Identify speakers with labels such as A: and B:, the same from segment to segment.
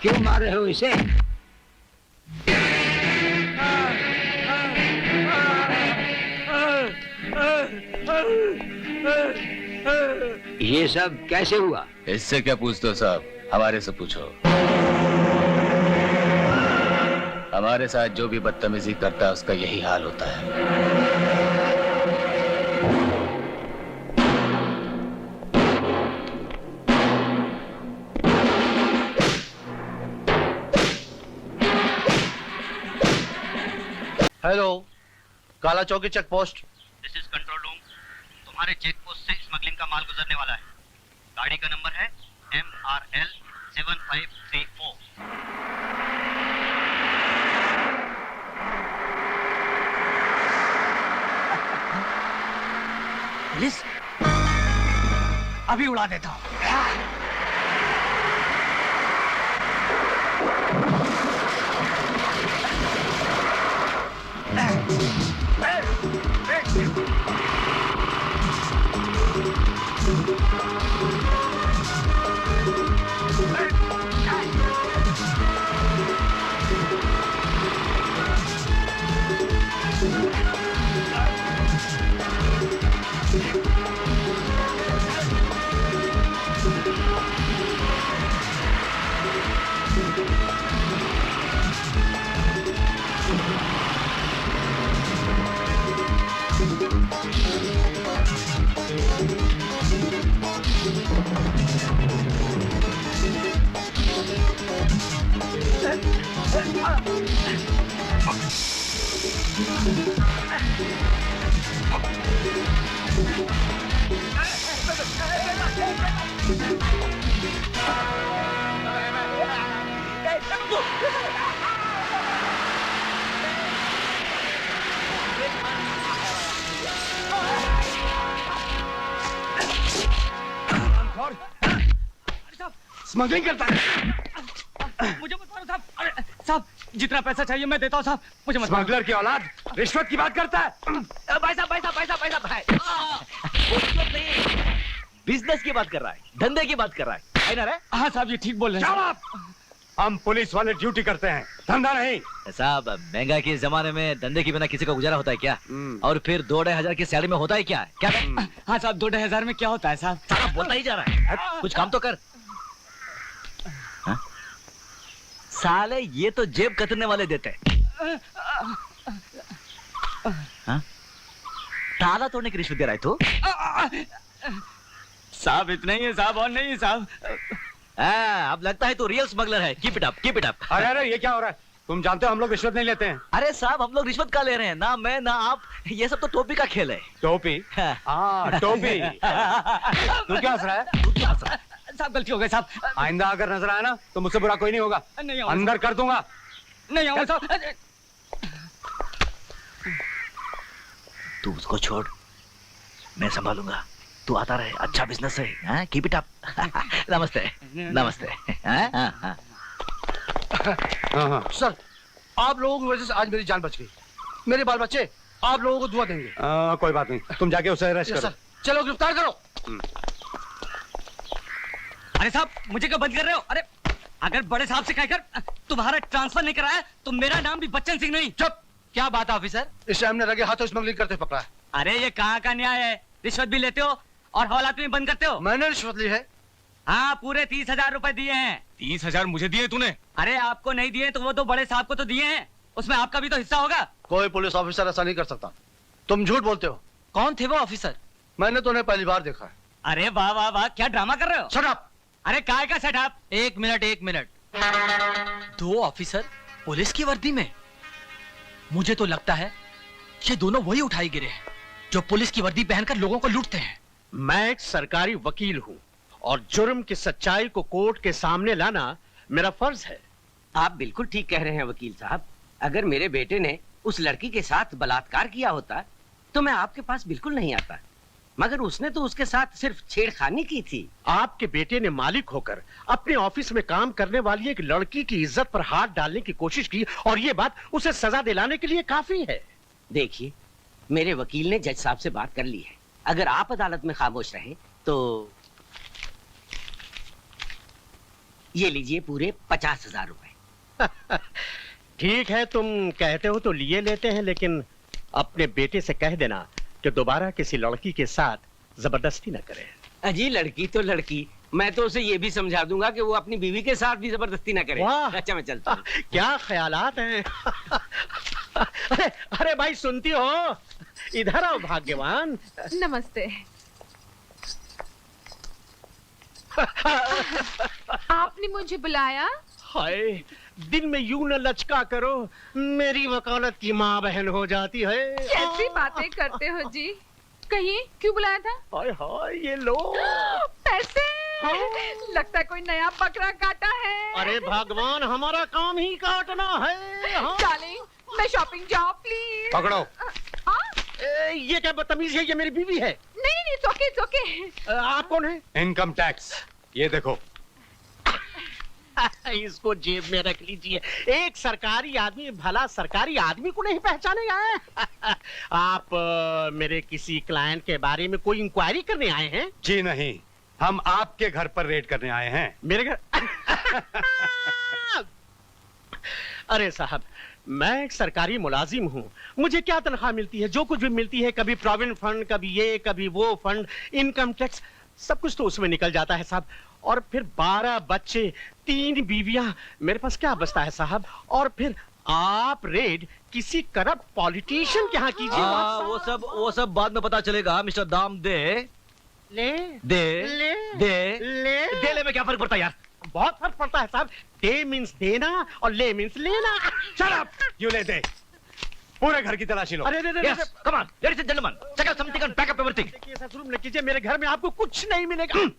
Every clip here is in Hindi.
A: क्यों मार रहे हो इसे? ये सब कैसे हुआ?
B: इससे क्या पूछते हो साहब, हमारे से पूछो। हमारे साथ जो भी बदतमीजी करता है उसका यही हाल होता है।
C: Hello, Kala Chowki check post.
D: This is control room. तुम्हारे चेक पोस्ट से स्मगलिंग का माल गुजरने वाला है। गाड़ी का नंबर है MRL 7534।
A: पुलिस अभी उड़ा देता हूँ।
C: स्मगलिंग करता है।
D: मुझे मत मारो साहब। अरे साहब, जितना पैसा चाहिए मैं देता हूँ साहब, मुझे मत मारो।
C: स्मगलर की औलाद रिश्वत की बात करता है।
E: भाई साहब बिजनेस की बात कर रहा है, धंधे की बात कर रहा है ना रे?
D: हाँ साहब, ये ठीक बोल रहे हैं।
C: हम पुलिस वाले ड्यूटी करते हैं, धंधा नहीं।
E: साहब, महंगाई के जमाने में धंधे के बिना किसी का गुजारा होता है क्या? और फिर 2-2,500 की सैलरी में होता है क्या? क्या
D: हाँ साहब, 2-2,500 में क्या होता है साहब?
E: सारा बोलता ही जा रहा है, कुछ काम तो कर। साले ये तो जेब कतरने वाले देते हैं। ताला तोड़ने की रिश्वत दे रहा है तू?
D: साहब इतना ही है साहब, और नहीं है साहब।
E: अब लगता है तू रियल स्मगलर है। Keep it up, keep it up.
C: अरे ये क्या हो रहा है? तुम जानते हो हम लोग रिश्वत नहीं लेते हैं।
E: अरे साहब, हम लोग रिश्वत का ले रहे हैं ना, मैं ना आप। ये सब तो टोपी का खेल है।
C: टोपी? हाँ टोपी। तू क्या हंस रहा है?
D: साहब गलती हो गई साहब।
C: आइंदा अगर नजर आया ना तो मुझसे बुरा कोई नहीं होगा।
D: नहीं
C: अंदर कर दूंगा।
D: नहीं आऊंगा साहब।
E: तू उसको छोड़, मैं संभालूंगा। तू आता रहे, अच्छा बिजनेस है। Keep it up. नमस्ते नमस्ते।
C: हाँ।
F: सर, आप लोगों की वजह से आज मेरी जान बच गई। मेरे बाल बच्चे आप लोगों को दुआ देंगे।
C: कोई बात नहीं, तुम जाके उसे अरेस्ट करो।
F: चलो गिरफ्तार करो।
D: अरे साहब, मुझे क्यों बंद कर रहे हो? अरे अगर बड़े साहब से कहकर तुम्हारा ट्रांसफर नहीं कराया तो मेरा नाम भी बच्चन सिंह नहीं।
F: चुप।
D: क्या बात है ऑफिसर?
F: इसे हमने लगे हाथों स्मगलिंग करते पकड़ा है।
D: अरे ये कहाँ का न्याय है? रिश्वत भी लेते हो और हवालात में बंद करते हो।
F: मैंने रिश्वत ली है।
D: हाँ, पूरे 30,000 रुपए दिए हैं।
B: 30,000 मुझे दिए तूने?
D: अरे आपको नहीं दिए तो वो तो बड़े साहब को तो दिए हैं, उसमें आपका भी तो हिस्सा होगा।
F: कोई पुलिस ऑफिसर ऐसा नहीं कर सकता। तुम झूठ बोलते हो।
D: कौन थे वो ऑफिसर?
F: मैंने तो उन्हें पहली बार देखा है।
D: अरे वाह वाह वाह, क्या ड्रामा कर रहे हो?
F: Shut up.
D: अरे काय का सेटअप?
G: एक मिनट। 2 ऑफिसर पुलिस की वर्दी में? मुझे तो लगता है ये दोनों वही उठाई गिरे हैं। जो पुलिस की वर्दी पहनकर लोगों को लूटते हैं।
C: मैं एक सरकारी वकील हूँ और जुर्म की सच्चाई को कोर्ट के सामने लाना मेरा फर्ज है।
H: आप बिल्कुल ठीक कह रहे हैं वकील साहब। अगर मेरे बेटे ने उस लड़की के साथ बलात्कार किया होता तो मैं आपके पास बिल्कुल नहीं आता, मगर उसने तो उसके साथ सिर्फ छेड़खानी की थी।
C: आपके बेटे ने मालिक होकर अपने ऑफिस में काम करने वाली एक लड़की की इज्जत पर हाथ डालने की कोशिश की और ये बात उसे सजा दिलाने के लिए काफी है।
H: देखिए, मेरे वकील ने जज साहब से बात कर ली है। अगर आप अदालत में खामोश रहे तो ये लीजिए पूरे 50,000 रुपए।
C: ठीक है, तुम कहते हो तो लिए लेते हैं, लेकिन अपने बेटे से कह देना कि दोबारा किसी लड़की के साथ जबरदस्ती न करे।
H: अजी लड़की तो लड़की, मैं तो उसे ये भी समझा दूंगा कि वो अपनी बीवी के साथ भी जबरदस्ती ना करे।
C: वाह!
H: अच्छा मैं चलता हूँ।
C: क्या ख्यालात हैं। अरे भाई सुनती हो, इधर आओ भाग्यवान।
I: नमस्ते। आपने मुझे बुलाया?
C: हाय, दिन में यूं न लचका करो, मेरी वकालत की माँ बहन हो जाती है।
I: कैसी बातें करते हो जी? कहिए क्यों बुलाया था?
C: हाय हाय, ये लो
I: पैसे।
C: हाँ।
I: लगता है कोई नया बकरा काटा है।
C: अरे भगवान, हमारा काम ही काटना है। हाँ।
I: डार्लिंग, मैं शॉपिंग जाऊँ प्लीज।
F: पकड़ो।
C: ये क्या बदतमीज है, ये मेरी बीवी है।
I: नहीं नहीं, it's okay।
C: आप कौन है?
F: इनकम टैक्स, ये देखो।
C: इसको जेब में रख लीजिए। एक सरकारी आदमी भला सरकारी आदमी को नहीं पहचानेगा। आप मेरे किसी क्लाइंट के बारे में कोई इंक्वायरी करने आए हैं?
F: जी नहीं, हम आपके घर पर रेड करने आए हैं।
C: मेरे घर? अरे साहब, मैं एक सरकारी मुलाजिम हूँ। मुझे क्या तनख्वाह मिलती है? जो कुछ भी मिलती है, कभी प्रोविडेंट फंड, कभी ये कभी वो फंड, इनकम टैक्स, सब कुछ तो उसमें निकल जाता है साहब। और फिर 12 बच्चे, 3 बीवियां, मेरे पास क्या बचता है साहब? और फिर आप रेड किसी करप्ट पॉलिटिशियन के यहाँ कीजिए।
E: वो सब बाद में पता चलेगा मिस्टर दाम दे।
C: ले
E: दे
C: ले
E: दे
C: ले
E: दे ले में क्या फर्क पड़ता है यार?
C: बहुत फर्क पड़ता है साहब। दे मीन्स देना और ले मीन्स लेना।
F: Shut up! You ले दे। पूरे घर की तलाशी लो।
C: अरे
E: Yes, come on, ladies and gentlemen, check out something and pack up everything.
C: देखिए, ऐसा जुल्म न कीजिए, मेरे घर में आपको कुछ नहीं मिलेगा।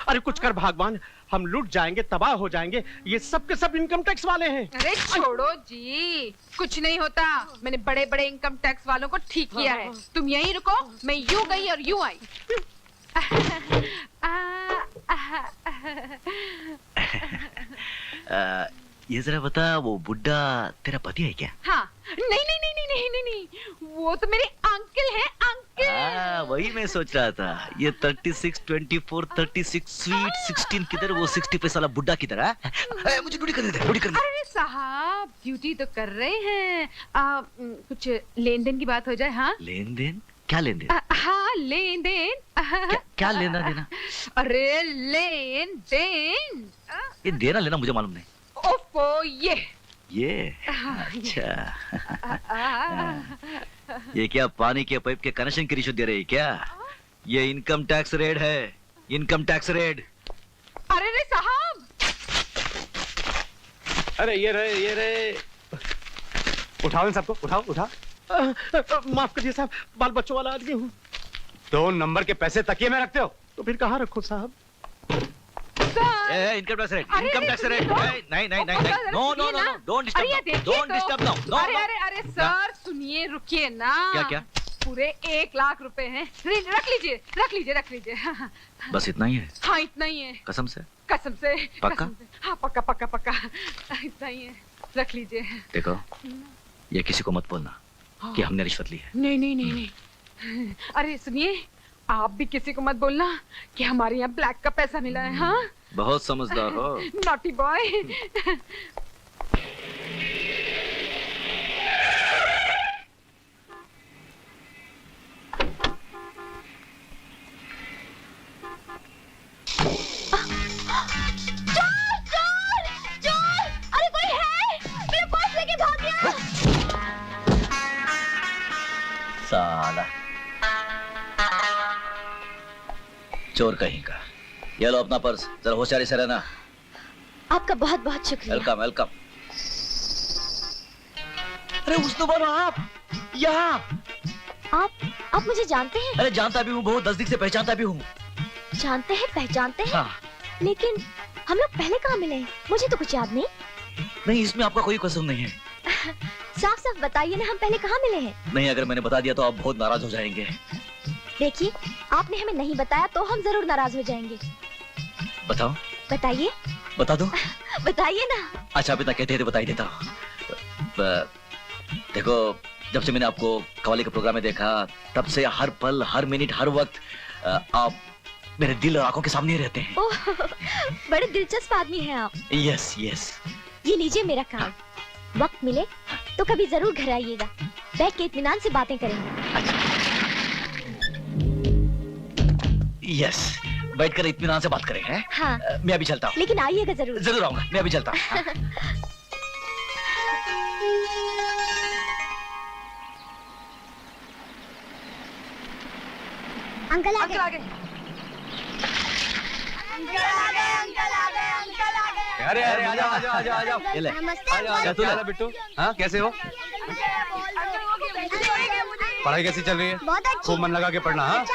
C: अरे कुछ कर भगवान, हम लूट जाएंगे, तबाह हो जाएंगे। ये सब के सब इनकम टैक्स वाले हैं।
I: अरे छोड़ो जी, कुछ नहीं होता। मैंने बड़े बड़े इनकम टैक्स वालों को ठीक किया है। तुम यहीं रुको, मैं यूं गई और यूं आई।
E: ये जरा बता, वो बुड्ढा तेरा पति है क्या?
I: हाँ, नहीं नहीं नहीं नहीं नहीं नहीं, वो तो मेरे अंकल हैं, अंकल।
E: वही मैं सोच रहा था। ये 36, 24, 36, स्वीट 16 किधर, वो 60 पैसा वाला बुड्ढा किधर है? मुझे ड्यूटी करने दे, ड्यूटी करने दे।
I: अरे साहब, ड्यूटी तो कर रहे हैं। कुछ लेन देन की बात हो जाए। हाँ,
E: लेन देन? क्या लेन देन?
I: हाँ, लेन देन।
E: क्या लेना देना?
I: अरे लेन देन।
E: ये देना लेना मुझे मालूम नहीं।
I: ओफो, ये
E: अच्छा। ये क्या पानी के पाइप के कनेक्शन की रिश्वत दे रही है क्या? ये इनकम टैक्स रेड है, इनकम टैक्स रेड।
I: अरे रे साहब,
F: अरे ये रहे। उठाओ इन सबको, उठाओ।
C: माफ करिए साहब, बाल बच्चों वाला आदमी हूँ।
F: 2 नंबर के पैसे तकिए में रखते हो?
C: तो फिर कहाँ रखो साहब?
E: Income tax raid, income tax raid. नहीं, नो, डोंट डिस्टर्ब नाउ।
I: अरे सर सुनिए, रुकिए ना।
E: क्या?
I: पूरे 1 लाख रुपए हैं। रख लीजिए।
E: बस इतना ही है?
I: हाँ, इतना ही है।
E: कसम से?
I: पक्का? हाँ, पक्का। इतना ही है, रख लीजिए।
E: देखो, ये किसी को मत बोलना कि हमने रिश्वत ली है।
I: नहीं। अरे सुनिए, आप भी किसी को मत बोलना कि हमारे यहाँ ब्लैक का पैसा मिला है। हाँ,
E: बहुत समझदार हो।
I: Naughty boy. चोर! अरे कोई है? मेरा पर्स लेके भाग गया।
E: साला चोर कहीं का। ये लो अपना पर्स, जरा होशियारी से रहना।
J: आपका बहुत बहुत शुक्रिया।
E: Welcome welcome. अरे मुस्तफा आप यहाँ?
J: आप मुझे जानते हैं?
E: अरे जानता भी हूँ, बहुत नजदीक से पहचानता भी हूँ।
J: जानते हैं, पहचानते हैं?
E: हाँ।
J: लेकिन हम लोग पहले कहाँ मिले हैं? मुझे तो कुछ याद नहीं।
E: नहीं, इसमें आपका कोई कसूर नहीं है।
J: साफ साफ बताइए ना, हम पहले कहाँ मिले हैं?
E: नहीं, अगर मैंने बता दिया तो आप बहुत नाराज हो जाएंगे।
J: देखिए, आपने हमें नहीं बताया तो हम जरूर नाराज हो जाएंगे।
E: बताओ।
J: बताइए।
E: बता दो।
J: बताइए ना।
E: अच्छा, पिता कहते हैं तो बता ही देता हूँ। देखो, जब से मैंने आपको कव्वाली के प्रोग्राम में देखा, तब से हर पल, हर मिनट, हर वक्त आप मेरे दिल और आंखों के सामने रहते हैं।
J: ओह, बड़े दिलचस्प आदमी हैं आप।
E: Yes yes.
J: ये लीजिए मेरा कार्ड। वक्त मिले तो कभी जरूर घर आइएगा, बैठ के इत्मीनान से बातें करेंगे।
E: अच्छा। यस, बैठकर इत्मीनान से बात करेंगे।
J: हाँ।
E: मैं अभी चलता हूँ।
J: लेकिन आइएगा जरूर।
E: जरूर आऊंगा, मैं अभी चलता हूँ।
J: अंकल आ गए।
F: अरे अरे आजा आजा आजा आजा।
E: ये ले।
J: नमस्ते
F: क्या हाल बिट्टू? हाँ, कैसे हो? पढ़ाई कैसी चल रही है?
J: बहुत अच्छी।
F: खूब मन लगा के पढ़ना। हाँ,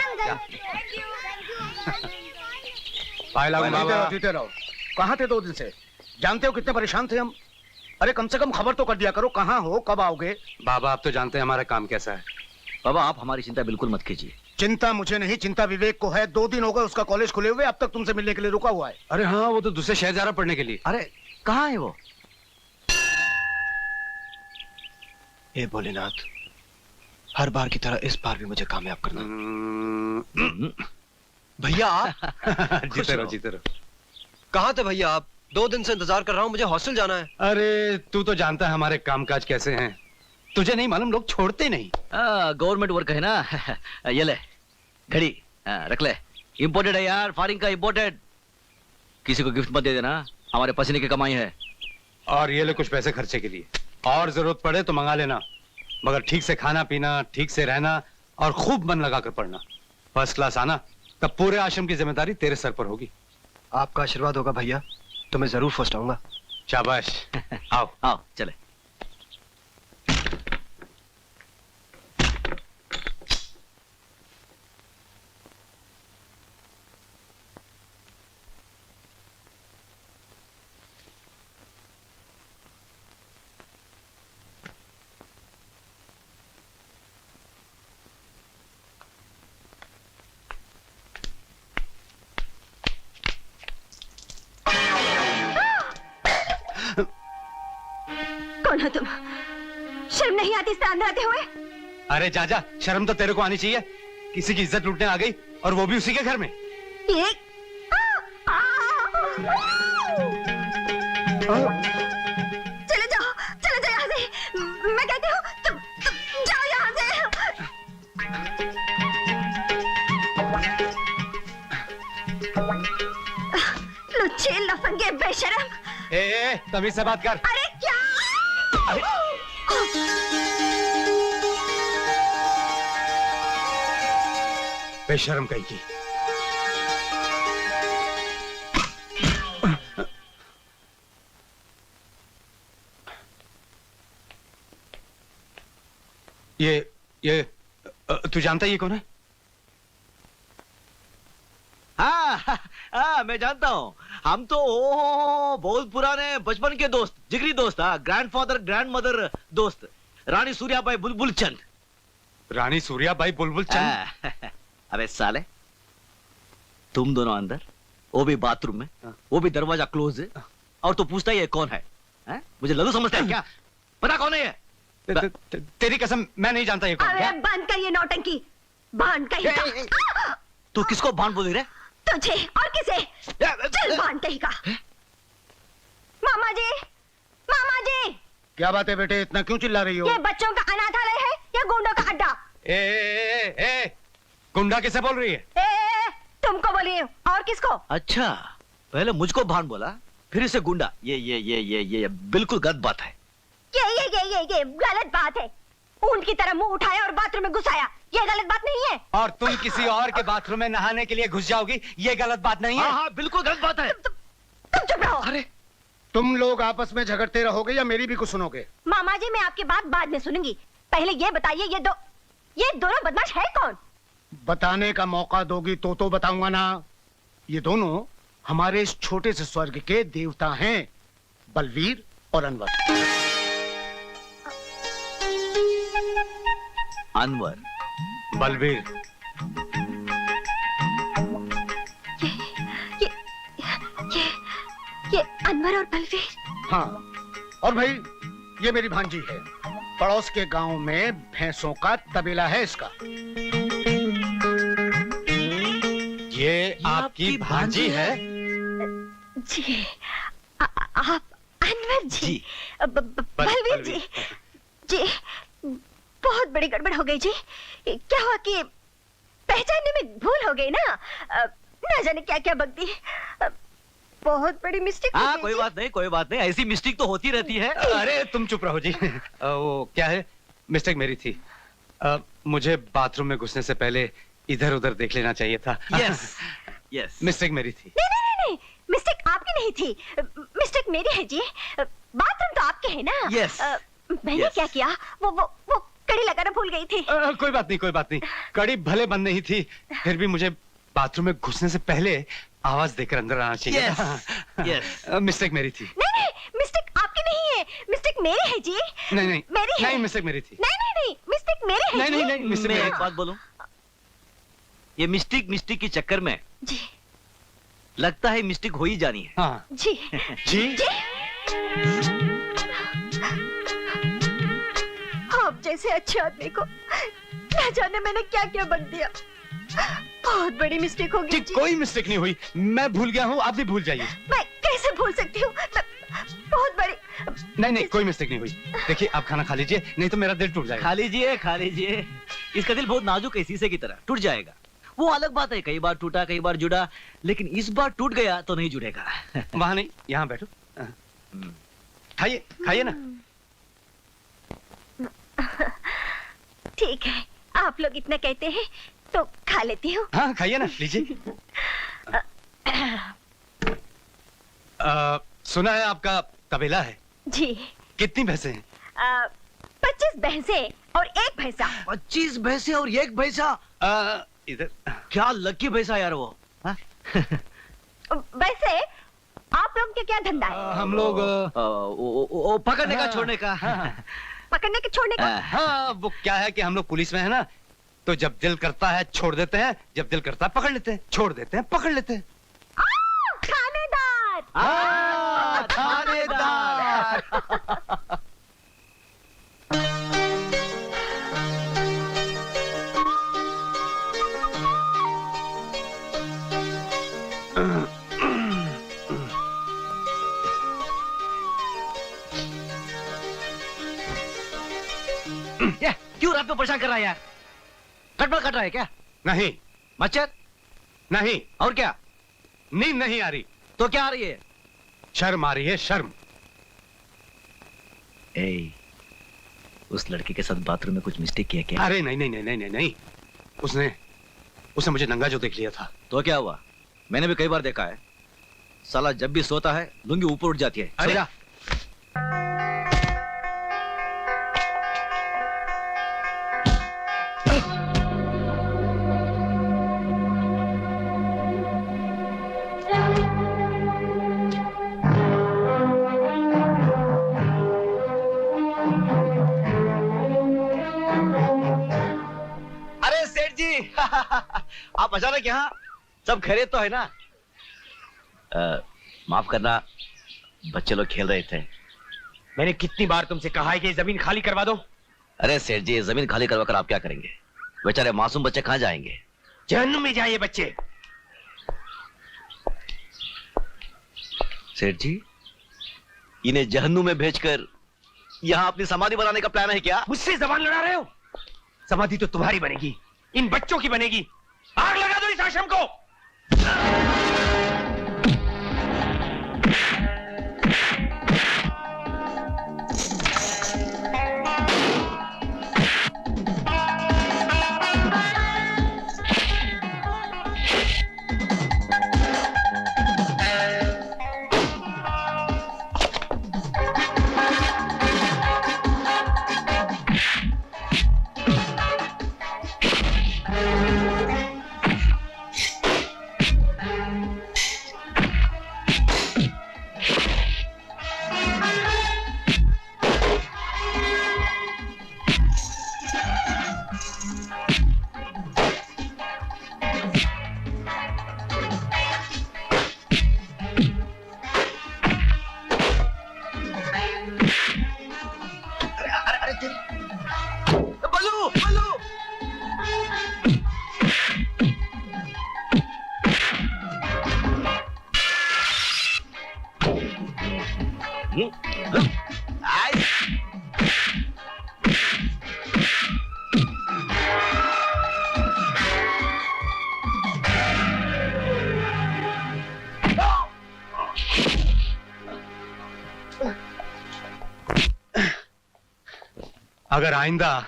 F: पाए लागू बाबा।
K: जीते रहो। कहाँ थे 2 दिन से? जानते हो कितने परेशान थे हम? अरे कम से कम खबर तो कर दिया करो, कहाँ हो, कब आओगे?
F: बाबा, आप तो जानते हैं हमारा काम कैसा है।
E: बाबा, आप हमारी चिंता बिल्कुल मत कीजिए।
K: चिंता मुझे नहीं, चिंता विवेक को है। 2 दिन हो गए उसका कॉलेज खुले हुए, अब तक तुमसे मिलने के लिए रुका हुआ है।
F: अरे हाँ, वो तो दूसरे शहर जा रहा पढ़ने के लिए।
E: अरे कहाँ है वो?
L: हे भोलेनाथ, हर बार की तरह इस बार भी मुझे कामयाब करना। भैया आप?
F: जीते रहो, जीते रहो।
L: कहाँ थे भैया आप? 2 दिन से इंतजार कर रहा हूँ, मुझे हॉस्टल जाना है।
F: अरे तू तो जानता है हमारे कामकाज कैसे हैं। तुझे नहीं मालूम, लोग छोड़ते नहीं।
E: गवर्नमेंट वर्क है ना। ये ले घड़ी, रख ले। इम्पोर्टेड है यार, फॉरेन का इम्पोर्टेड। किसी को गिफ्ट मत दे देना, हमारे पसीने की कमाई है।
F: और ये ले कुछ पैसे खर्चे के लिए, और जरूरत पड़े तो मंगा लेना। मगर ठीक से खाना पीना, ठीक से रहना और खूब मन लगा कर पढ़ना। फर्स्ट क्लास आना, तब पूरे आश्रम की जिम्मेदारी तेरे सर पर होगी।
L: आपका आशीर्वाद होगा भैया, तो मैं जरूर फर्स्ट आऊंगा।
F: शाबाश। आओ
E: आओ चले।
J: कौन हो तुम? शर्म नहीं आती इस तरह अंदर आते हुए?
F: अरे जाजा, शर्म तो तेरे को आनी चाहिए। किसी की इज्जत लूटने आ गई, और वो भी उसी के घर में।
J: चले जाओ यहाँ से। मैं कहती हूँ तुम जाओ यहाँ से। लुच्चे, लफंगे, बेशरम।
F: ए, तमीज से बात कर।
J: अरे क्या?
F: बेशर्म कहीं की। ये तू जानता है ये कौन है?
E: हाँ, मैं जानता हूँ। हम तो बहुत पुराने बचपन के दोस्त, जिगरी दोस्त। ग्रैंडफादर ग्रैंड मदर दोस्त, रानी सूर्याबाई बुलबुल चंद।
F: रानी सूर्याबाई बुलबुल चंद?
E: अबे साले, तुम दोनों अंदर, वो भी बाथरूम में, वो भी दरवाजा क्लोज है, और तो पूछता ही है कौन है? मुझे लल्लू समझता है क्या? पता कौन है ये?
F: तेरी कसम, मैं नहीं जानता ये कौन है।
J: बंद कर ये नौटंकी, भांड कहीं का।
E: तू किसको भांड बोल रहे?
J: तुझे और किसे? चल भांड कहीं का। मामा जी, मामा जी।
K: क्या बात है बेटे, इतना क्यों चिल्ला रही हो?
J: ये बच्चों का अनाथालय है या गुंडों का अड्डा?
F: ए, गुंडा किसे बोल रही है?
J: तुमको बोली, और किसको?
E: अच्छा, पहले मुझको भांड बोला, फिर इसे गुंडा। ये बिल्कुल गलत बात है।
J: ये गलत बात है। ऊंट की तरह मुंह उठाया और बाथरूम में घुसाया, ये गलत बात नहीं है।
F: और तुम किसी और के बाथरूम में नहाने के लिए घुस जाओगी, ये गलत बात नहीं है।
E: हाँ, बिल्कुल गलत बात है।
J: तुम चुप रहो।
E: अरे
K: तुम लोग आपस में झगड़ते रहोगे या मेरी भी कुछ सुनोगे?
J: मामा जी मैं आपकी बात बाद में सुनूंगी, पहले ये बताइए ये दोनों बदमाश है कौन?
K: बताने का मौका दोगी तो बताऊंगा ना। ये दोनों हमारे इस छोटे से स्वर्ग के देवता हैं, बलवीर और अनवर।
E: अनवर,
F: बलवीर।
J: ये अनवर और बलवीर?
K: हाँ, और भाई ये मेरी भांजी है, पड़ोस के गांव में भैंसों का तबेला है इसका।
F: ये आपकी भांजी है?
J: जी, आप अनवर जी, बलवीर जी। जी, बहुत बड़ी गड़बड़ हो गई जी। क्या हुआ कि पहचानने में भूल हो गई ना जाने क्या क्या बक दी। बहुत बड़ी मिस्टेक।
E: हाँ, कोई बात नहीं, ऐसी मिस्टेक तो होती रहती है।
F: अरे तुम चुप रहो जी। वो क्या है, मिस्टेक मेरी थी। मुझे बाथरूम में घुसने से पहले इधर उधर देख लेना चाहिए था।
E: यस,
F: मिस्टेक मेरी थी।
J: नहीं, मिस्टेक आपकी नहीं थी, मिस्टेक मेरी है जी। बाथरूम तो आपके है ना।
E: यस।
J: मैंने क्या किया, वो कड़ी लगाना भूल गई थी।
F: कोई बात नहीं, कड़ी भले बंद नहीं थी, फिर भी मुझे बाथरूम में घुसने से पहले आवाज देकर अंदर आना चाहिए।
E: यस।
F: मिस्टेक मेरी थी।
J: नहीं, मिस्टेक आपकी नहीं है, मिस्टेक मेरी है जी।
F: नहीं,
J: मेरी है।
F: नहीं, मिस्टेक मेरी थी।
J: नहीं, मिस्टेक मेरी है।
F: नहीं, मिस्टेक
E: मैं
F: मेरी।
E: एक बात बोलूं, ये मिस्टेक के चक्कर में
J: जी
E: लगता है मिस्टेक हो ही जानी है।
F: हाँ।
J: जी
F: जी।
J: आप जैसे अच्छे आदमी को न जाने मैंने क्या क्या बक दिया। बहुत बड़ी मिस्टेक हो गई जी।
F: कोई मिस्टेक नहीं हुई, मैं भूल गया हूँ, आप भी भूल जाइए।
J: मैं कैसे भूल सकती हूँ, बहुत बड़ी।
F: नहीं, कोई मिस्टेक नहीं हुई। देखिए आप खाना खा लीजिए, नहीं तो मेरा दिल टूट जाएगा।
E: खा लीजिए। इसका दिल बहुत नाजुक है, शीशे की तरह टूट जाएगा। वो अलग बात है, कई बार टूटा कई बार जुड़ा, लेकिन इस बार टूट गया तो नहीं जुड़ेगा।
F: वहां नहीं, यहाँ बैठो, खाइए ना।
J: ठीक है, आप लोग इतना कहते हैं तो खा लेती हूँ।
F: हाँ खाइए ना, लीजिए। सुना है आपका तबेला है?
J: जी।
F: कितनी भैंसे हैं?
J: 25 भैंसे और एक भैंसा।
E: 25 भैंसे और एक भैंसा?
F: इधर।
E: क्या लकी भैंसा यार वो।
J: वैसे आप लोग के क्या धंधा है?
F: हम लोग
E: पकड़ने का छोड़ने का।
J: पकड़ने के छोड़ने का?
F: हाँ, वो क्या है कि हम लोग पुलिस में है ना, तो जब दिल करता है छोड़ देते हैं, जब दिल करता है पकड़ लेते हैं, छोड़ देते हैं पकड़ लेते हैं।
J: थानेदार।
E: थानेदार। क्यों रात में परेशान कर रहा है यार? कटबल कट रहा है क्या?
F: नहीं।
E: मच्छर?
F: नहीं।
E: और क्या?
F: नींद नहीं आ रही।
E: तो क्या आ रही है?
F: शर्म आ रही है, शर्म।
E: उस लड़की के साथ बाथरूम में कुछ मिस्टेक किया क्या?
F: अरे नहीं, उसने मुझे नंगा जो देख लिया था।
E: तो क्या हुआ? मैंने भी कई बार देखा है, साला जब भी सोता है लुंगी ऊपर उठ जाती है।
F: अरे
E: सो जा। आप अचानक यहाँ? सब खैरियत तो है ना? माफ करना, बच्चे लोग खेल रहे थे।
A: मैंने कितनी बार तुमसे कहा है कि जमीन खाली करवा दो।
E: अरे सेठ जी, जमीन खाली करवा कर आप क्या करेंगे? बेचारे मासूम बच्चे कहाँ जाएंगे?
A: जहन्नुम में जाइए बच्चे।
E: सेठ जी, इन्हें जहन्नुम में भेजकर यहाँ अपनी समाधि बनाने का प्लान है क्या?
A: मुझसे जबान लड़ा रहे हो? समाधि तो तुम्हारी बनेगी, इन बच्चों की बनेगी। आग लगा दो इस आश्रम को।
F: अगर आइंदा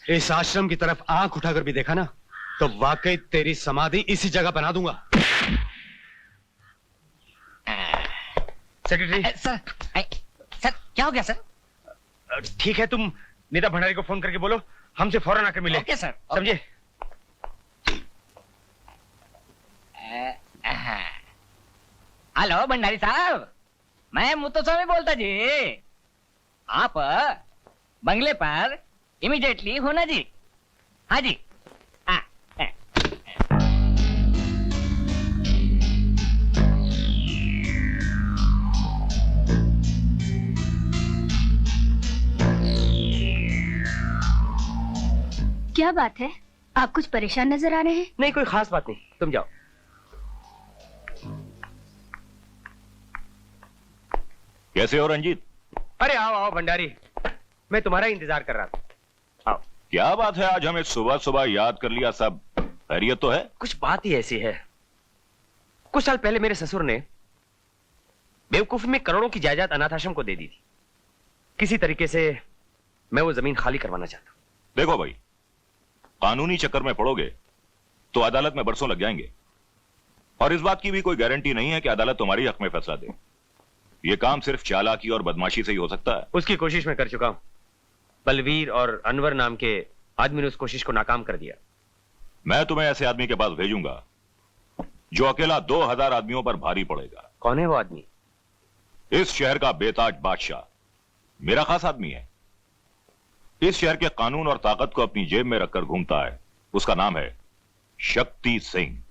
F: इस आश्रम की तरफ आंख उठाकर भी देखा ना तो वाकई तेरी समाधि इसी जगह बना दूंगा।
A: सेक्रेटरी
G: सर क्या हो गया सर?
A: ठीक है, तुम नीता भंडारी को फोन करके बोलो हमसे फौरन आकर मिले।
G: Okay sir.
A: समझे?
M: हेलो भंडारी साहब, मैं मुत्तुस्वामी बोलता जी। आप बंगले पर इमीडिएटली होना जी। हाँ जी।
J: क्या बात है, आप कुछ परेशान नजर आ रहे हैं?
A: नहीं, कोई खास बात नहीं, तुम जाओ।
N: कैसे हो रंजीत?
A: अरे आओ आओ भंडारी, मैं तुम्हारा इंतजार कर रहा था। आओ।
N: क्या बात है, आज हमें सुबह सुबह याद कर लिया। सब खैरियत तो है?
A: कुछ बात ही ऐसी है, कुछ साल पहले मेरे ससुर ने बेवकूफी में करोड़ों की जायदाद अनाथ आश्रम को दे दी थी। किसी तरीके से मैं वो जमीन खाली करवाना चाहता हूं।
N: देखो भाई, कानूनी चक्कर में पड़ोगे तो अदालत में बरसों लग जाएंगे, और इस बात की भी कोई गारंटी नहीं है कि अदालत तुम्हारी हक में फैसला दे। यह काम सिर्फ चालाकी और बदमाशी से ही हो सकता है।
A: उसकी कोशिश मैं कर चुका हूं। बलवीर और अनवर नाम के आदमी ने उस कोशिश को नाकाम कर दिया।
N: मैं तुम्हें ऐसे आदमी के पास भेजूंगा जो अकेला 2000 आदमियों पर भारी पड़ेगा।
A: कौन है वो आदमी?
N: इस शहर का बेताज बादशाह, मेरा खास आदमी है। इस शहर के कानून और ताकत को अपनी जेब में रखकर घूमता है। उसका नाम है Shakti Singh.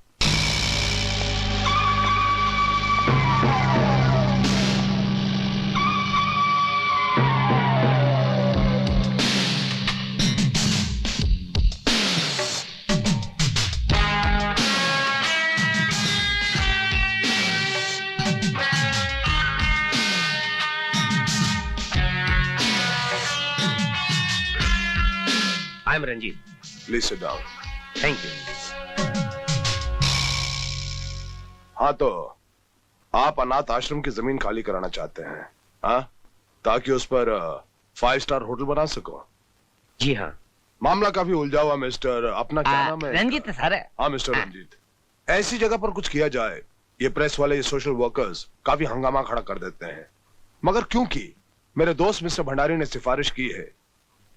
A: I am Ranjit.
O: Please sit down.
A: Thank you.
O: हाँ, तो आप अनाथ आश्रम की जमीन खाली कराना चाहते हैं, हाँ? ताकि उस पर 5 स्टार होटल बना सको।
A: जी हाँ।
O: मामला काफी उलझा हुआ मिस्टर, अपना क्या नाम है?
M: रंजीत सर।
O: हाँ मिस्टर रंजीत, ऐसी जगह पर कुछ किया जाए, ये प्रेस वाले, ये सोशल वर्कर्स काफी हंगामा खड़ा कर देते हैं। मगर क्योंकि मेरे दोस्त मिस्टर भंडारी ने सिफारिश की है,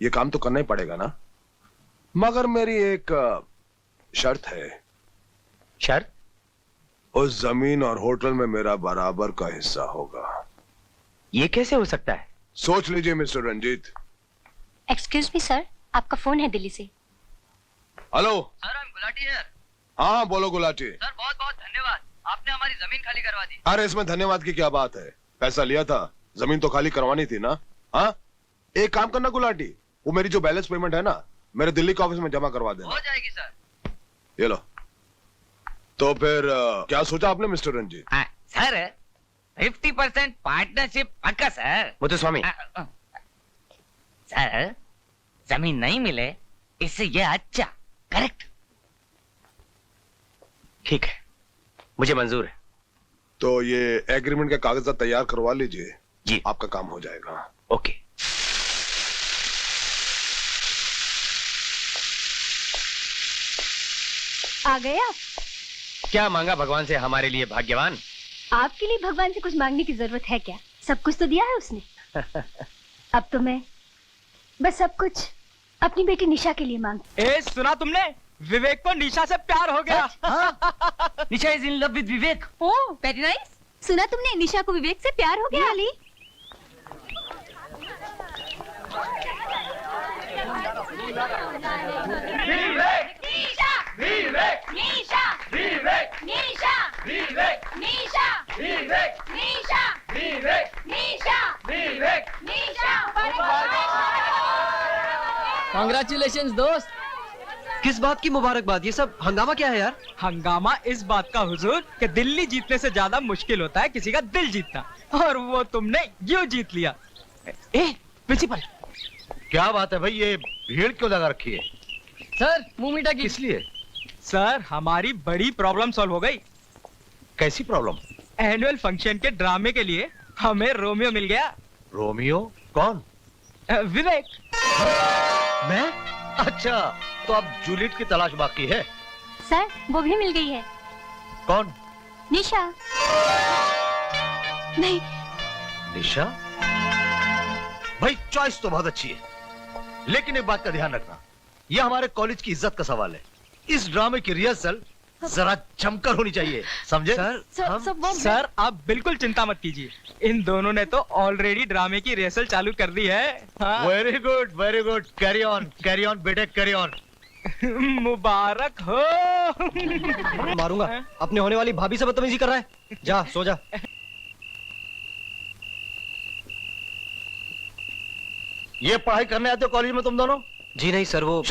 O: ये काम तो करना ही पड़ेगा ना। मगर मेरी एक शर्त है।
A: शर्त?
O: उस जमीन और होटल में मेरा बराबर का हिस्सा होगा।
A: ये कैसे हो सकता है?
O: सोच लीजिए mister Ranjit.
J: Excuse me sir, आपका फोन है दिल्ली से।
O: हेलो
D: सर, हम गुलाटी है।
O: हाँ बोलो गुलाटी।
D: सर बहुत बहुत धन्यवाद, आपने हमारी जमीन खाली करवा दी।
O: अरे इसमें धन्यवाद की क्या बात है, पैसा लिया था, जमीन तो खाली करवानी थी ना। हाँ, एक काम करना गुलाटी, वो मेरी जो बैलेंस पेमेंट है ना, मेरे दिल्ली के ऑफिस में जमा करवा देना।
D: हो जाएगी सर।
O: ये लो। तो फिर क्या सोचा आपने मिस्टर रंजीत?
M: सर 50% पार्टनरशिप पक्का सर।
A: मुत्तुस्वामी।
M: सर जमीन नहीं मिले इससे ये अच्छा। करेक्ट।
A: ठीक है, मुझे मंजूर है।
O: तो ये एग्रीमेंट के कागजात तैयार करवा लीजिए
A: जी,
O: आपका काम हो जाएगा।
A: ओके।
J: आ गए आप?
A: क्या मांगा भगवान से हमारे लिए भाग्यवान?
J: आपके लिए भगवान से कुछ मांगने की जरूरत है क्या? सब कुछ तो दिया है उसने। अब तो मैं बस सब कुछ अपनी बेटी निशा के लिए मांग।
G: सुना तुमने? विवेक को निशा से प्यार हो गया।
M: Nisha is in love with Vivek.
J: Oh very nice. सुना तुमने, निशा को विवेक से प्यार हो गया। अली
G: कांग्रेचुलेशंस दोस्त।
L: किस बात की मुबारकबाद? ये सब हंगामा क्या है यार?
G: हंगामा इस बात का हुजूर कि दिल्ली जीतने से ज्यादा मुश्किल होता है किसी का दिल जीतना, और वो तुमने यूं जीत लिया।
K: प्रिंसिपल, क्या बात है भाई, ये भीड़ क्यों लगा रखी है?
M: सर मुंह मीठा की।
K: किस लिए?
P: सर हमारी बड़ी प्रॉब्लम सॉल्व हो गई।
K: कैसी प्रॉब्लम?
P: एनुअल फंक्शन के ड्रामे के लिए हमें रोमियो मिल गया।
K: रोमियो? कौन?
P: विवेक।
K: मैं? अच्छा, तो अब जूलियट की तलाश बाकी है।
J: सर वो भी मिल गई है।
K: कौन?
J: निशा। नहीं।
K: निशा? भाई चॉइस तो बहुत अच्छी है, लेकिन एक बात का ध्यान रखना, यह हमारे कॉलेज की इज्जत का सवाल है। इस ड्रामे की रिहर्सल जरा जमकर होनी चाहिए, समझे?
P: सर आप बिल्कुल चिंता मत कीजिए, इन दोनों ने तो ऑलरेडी ड्रामे की रिहर्सल चालू कर दी है।
K: Very good, very good. Carry on बेटे, कैरी ऑन।
P: मुबारक हो।
L: मारूंगा। अपने होने वाली भाभी से बदतमीजी कर रहा है। जा सो जा।
K: ये पढ़ाई करने आते हो कॉलेज में तुम दोनों?
L: जी नहीं सर, वो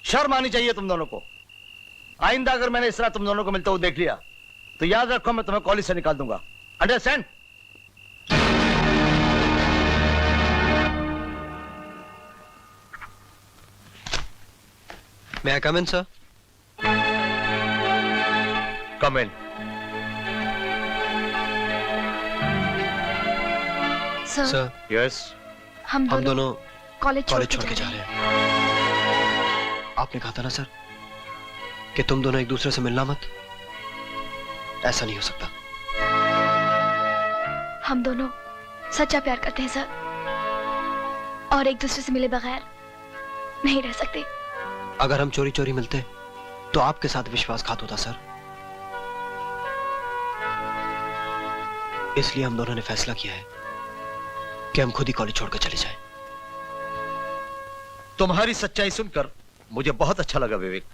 K: शर्म आनी चाहिए तुम दोनों को। आइंदा अगर मैंने इस तरह तुम दोनों को मिलते हुए देख लिया तो याद रखो, मैं तुम्हें कॉलेज से निकाल दूंगा। Understand?
L: May I come in, sir?
K: Come in.
J: Sir.
K: Yes.
J: हम दोनों कॉलेज
L: छोड़ के जा रहे हैं। आपने कहा था ना सर कि तुम दोनों एक दूसरे से मिलना मत। ऐसा नहीं हो सकता।
J: हम दोनों सच्चा प्यार करते हैं सर, और एक दूसरे से मिले बगैर नहीं रह सकते।
L: अगर हम चोरी चोरी मिलते तो आपके साथ विश्वासघात होता सर। इसलिए हम दोनों ने फैसला किया है कि हम खुद ही कॉलेज छोड़कर चले जाएं।
K: तुम्हारी सच्चाई सुनकर मुझे बहुत अच्छा लगा विवेक।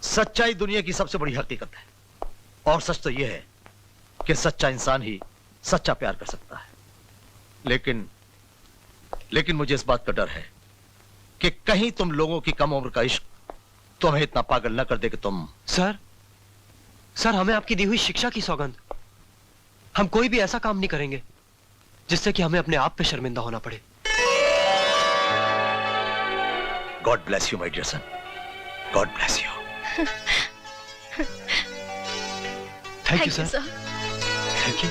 K: सच्चाई दुनिया की सबसे बड़ी हकीकत है, और सच तो यह है कि सच्चा इंसान ही सच्चा प्यार कर सकता है। लेकिन मुझे इस बात का डर है कि कहीं तुम लोगों की कम उम्र का इश्क तुम्हें इतना पागल न कर दे कि तुम।
L: सर हमें आपकी दी हुई शिक्षा की सौगंध, हम कोई भी ऐसा काम नहीं करेंगे जिससे कि हमें अपने आप पे शर्मिंदा होना पड़े।
K: God bless you my dear son, God bless you.
L: Thank you sir. Thank you.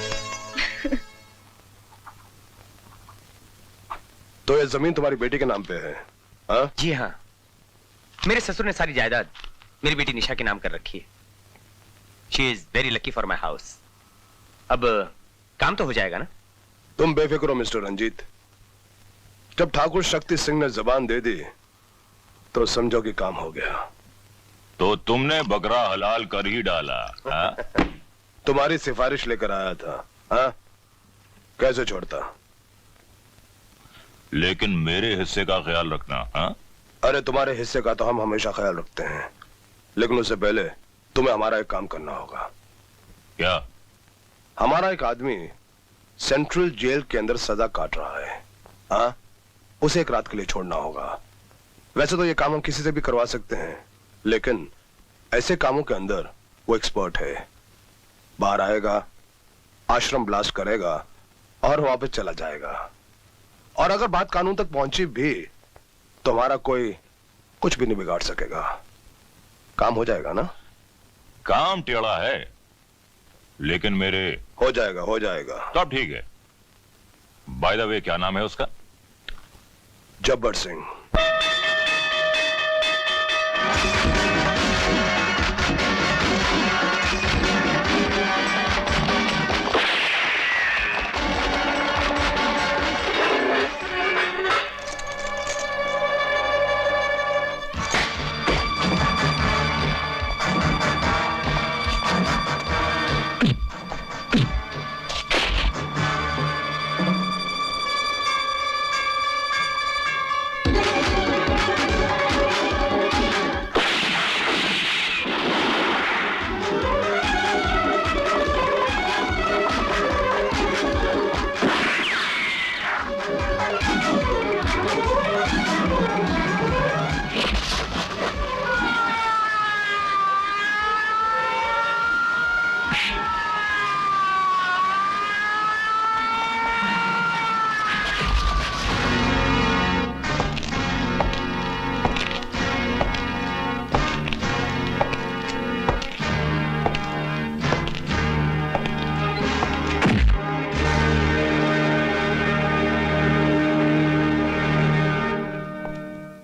O: तो ये जमीन तुम्हारी बेटी के नाम पे है? हाँ?
A: जी हाँ, मेरे ससुर ने सारी जायदाद मेरी बेटी निशा के नाम कर रखी है। She is very lucky for my house. अब काम तो हो जाएगा ना?
O: तुम बेफिक्र हो मिस्टर रंजीत, जब ठाकुर शक्ति सिंह ने जबान दे दी तो समझो कि काम हो गया।
N: तो तुमने बकरा हलाल कर ही डाला।
O: तुम्हारी सिफारिश लेकर आया था। हाँ? कैसे छोड़ता?
N: लेकिन मेरे हिस्से का ख्याल रखना। हाँ?
O: अरे तुम्हारे हिस्से का तो हम हमेशा ख्याल रखते हैं, लेकिन उससे पहले तुम्हें हमारा एक काम करना होगा।
N: क्या?
O: हमारा एक आदमी सेंट्रल जेल के अंदर सजा काट रहा है। हाँ? उसे एक रात के लिए छोड़ना होगा। वैसे तो ये काम हम किसी से भी करवा सकते हैं, लेकिन ऐसे कामों के अंदर वो एक्सपर्ट है। बाहर आएगा, आश्रम ब्लास्ट करेगा और वापस चला जाएगा। और अगर बात कानून तक पहुंची भी तो हमारा कोई कुछ भी नहीं बिगाड़ सकेगा। काम हो जाएगा ना?
N: काम टेढ़ा है, लेकिन मेरे
O: हो जाएगा, हो जाएगा।
N: तब ठीक है। बाय द वे, क्या नाम है उसका?
O: जब्बर सिंह।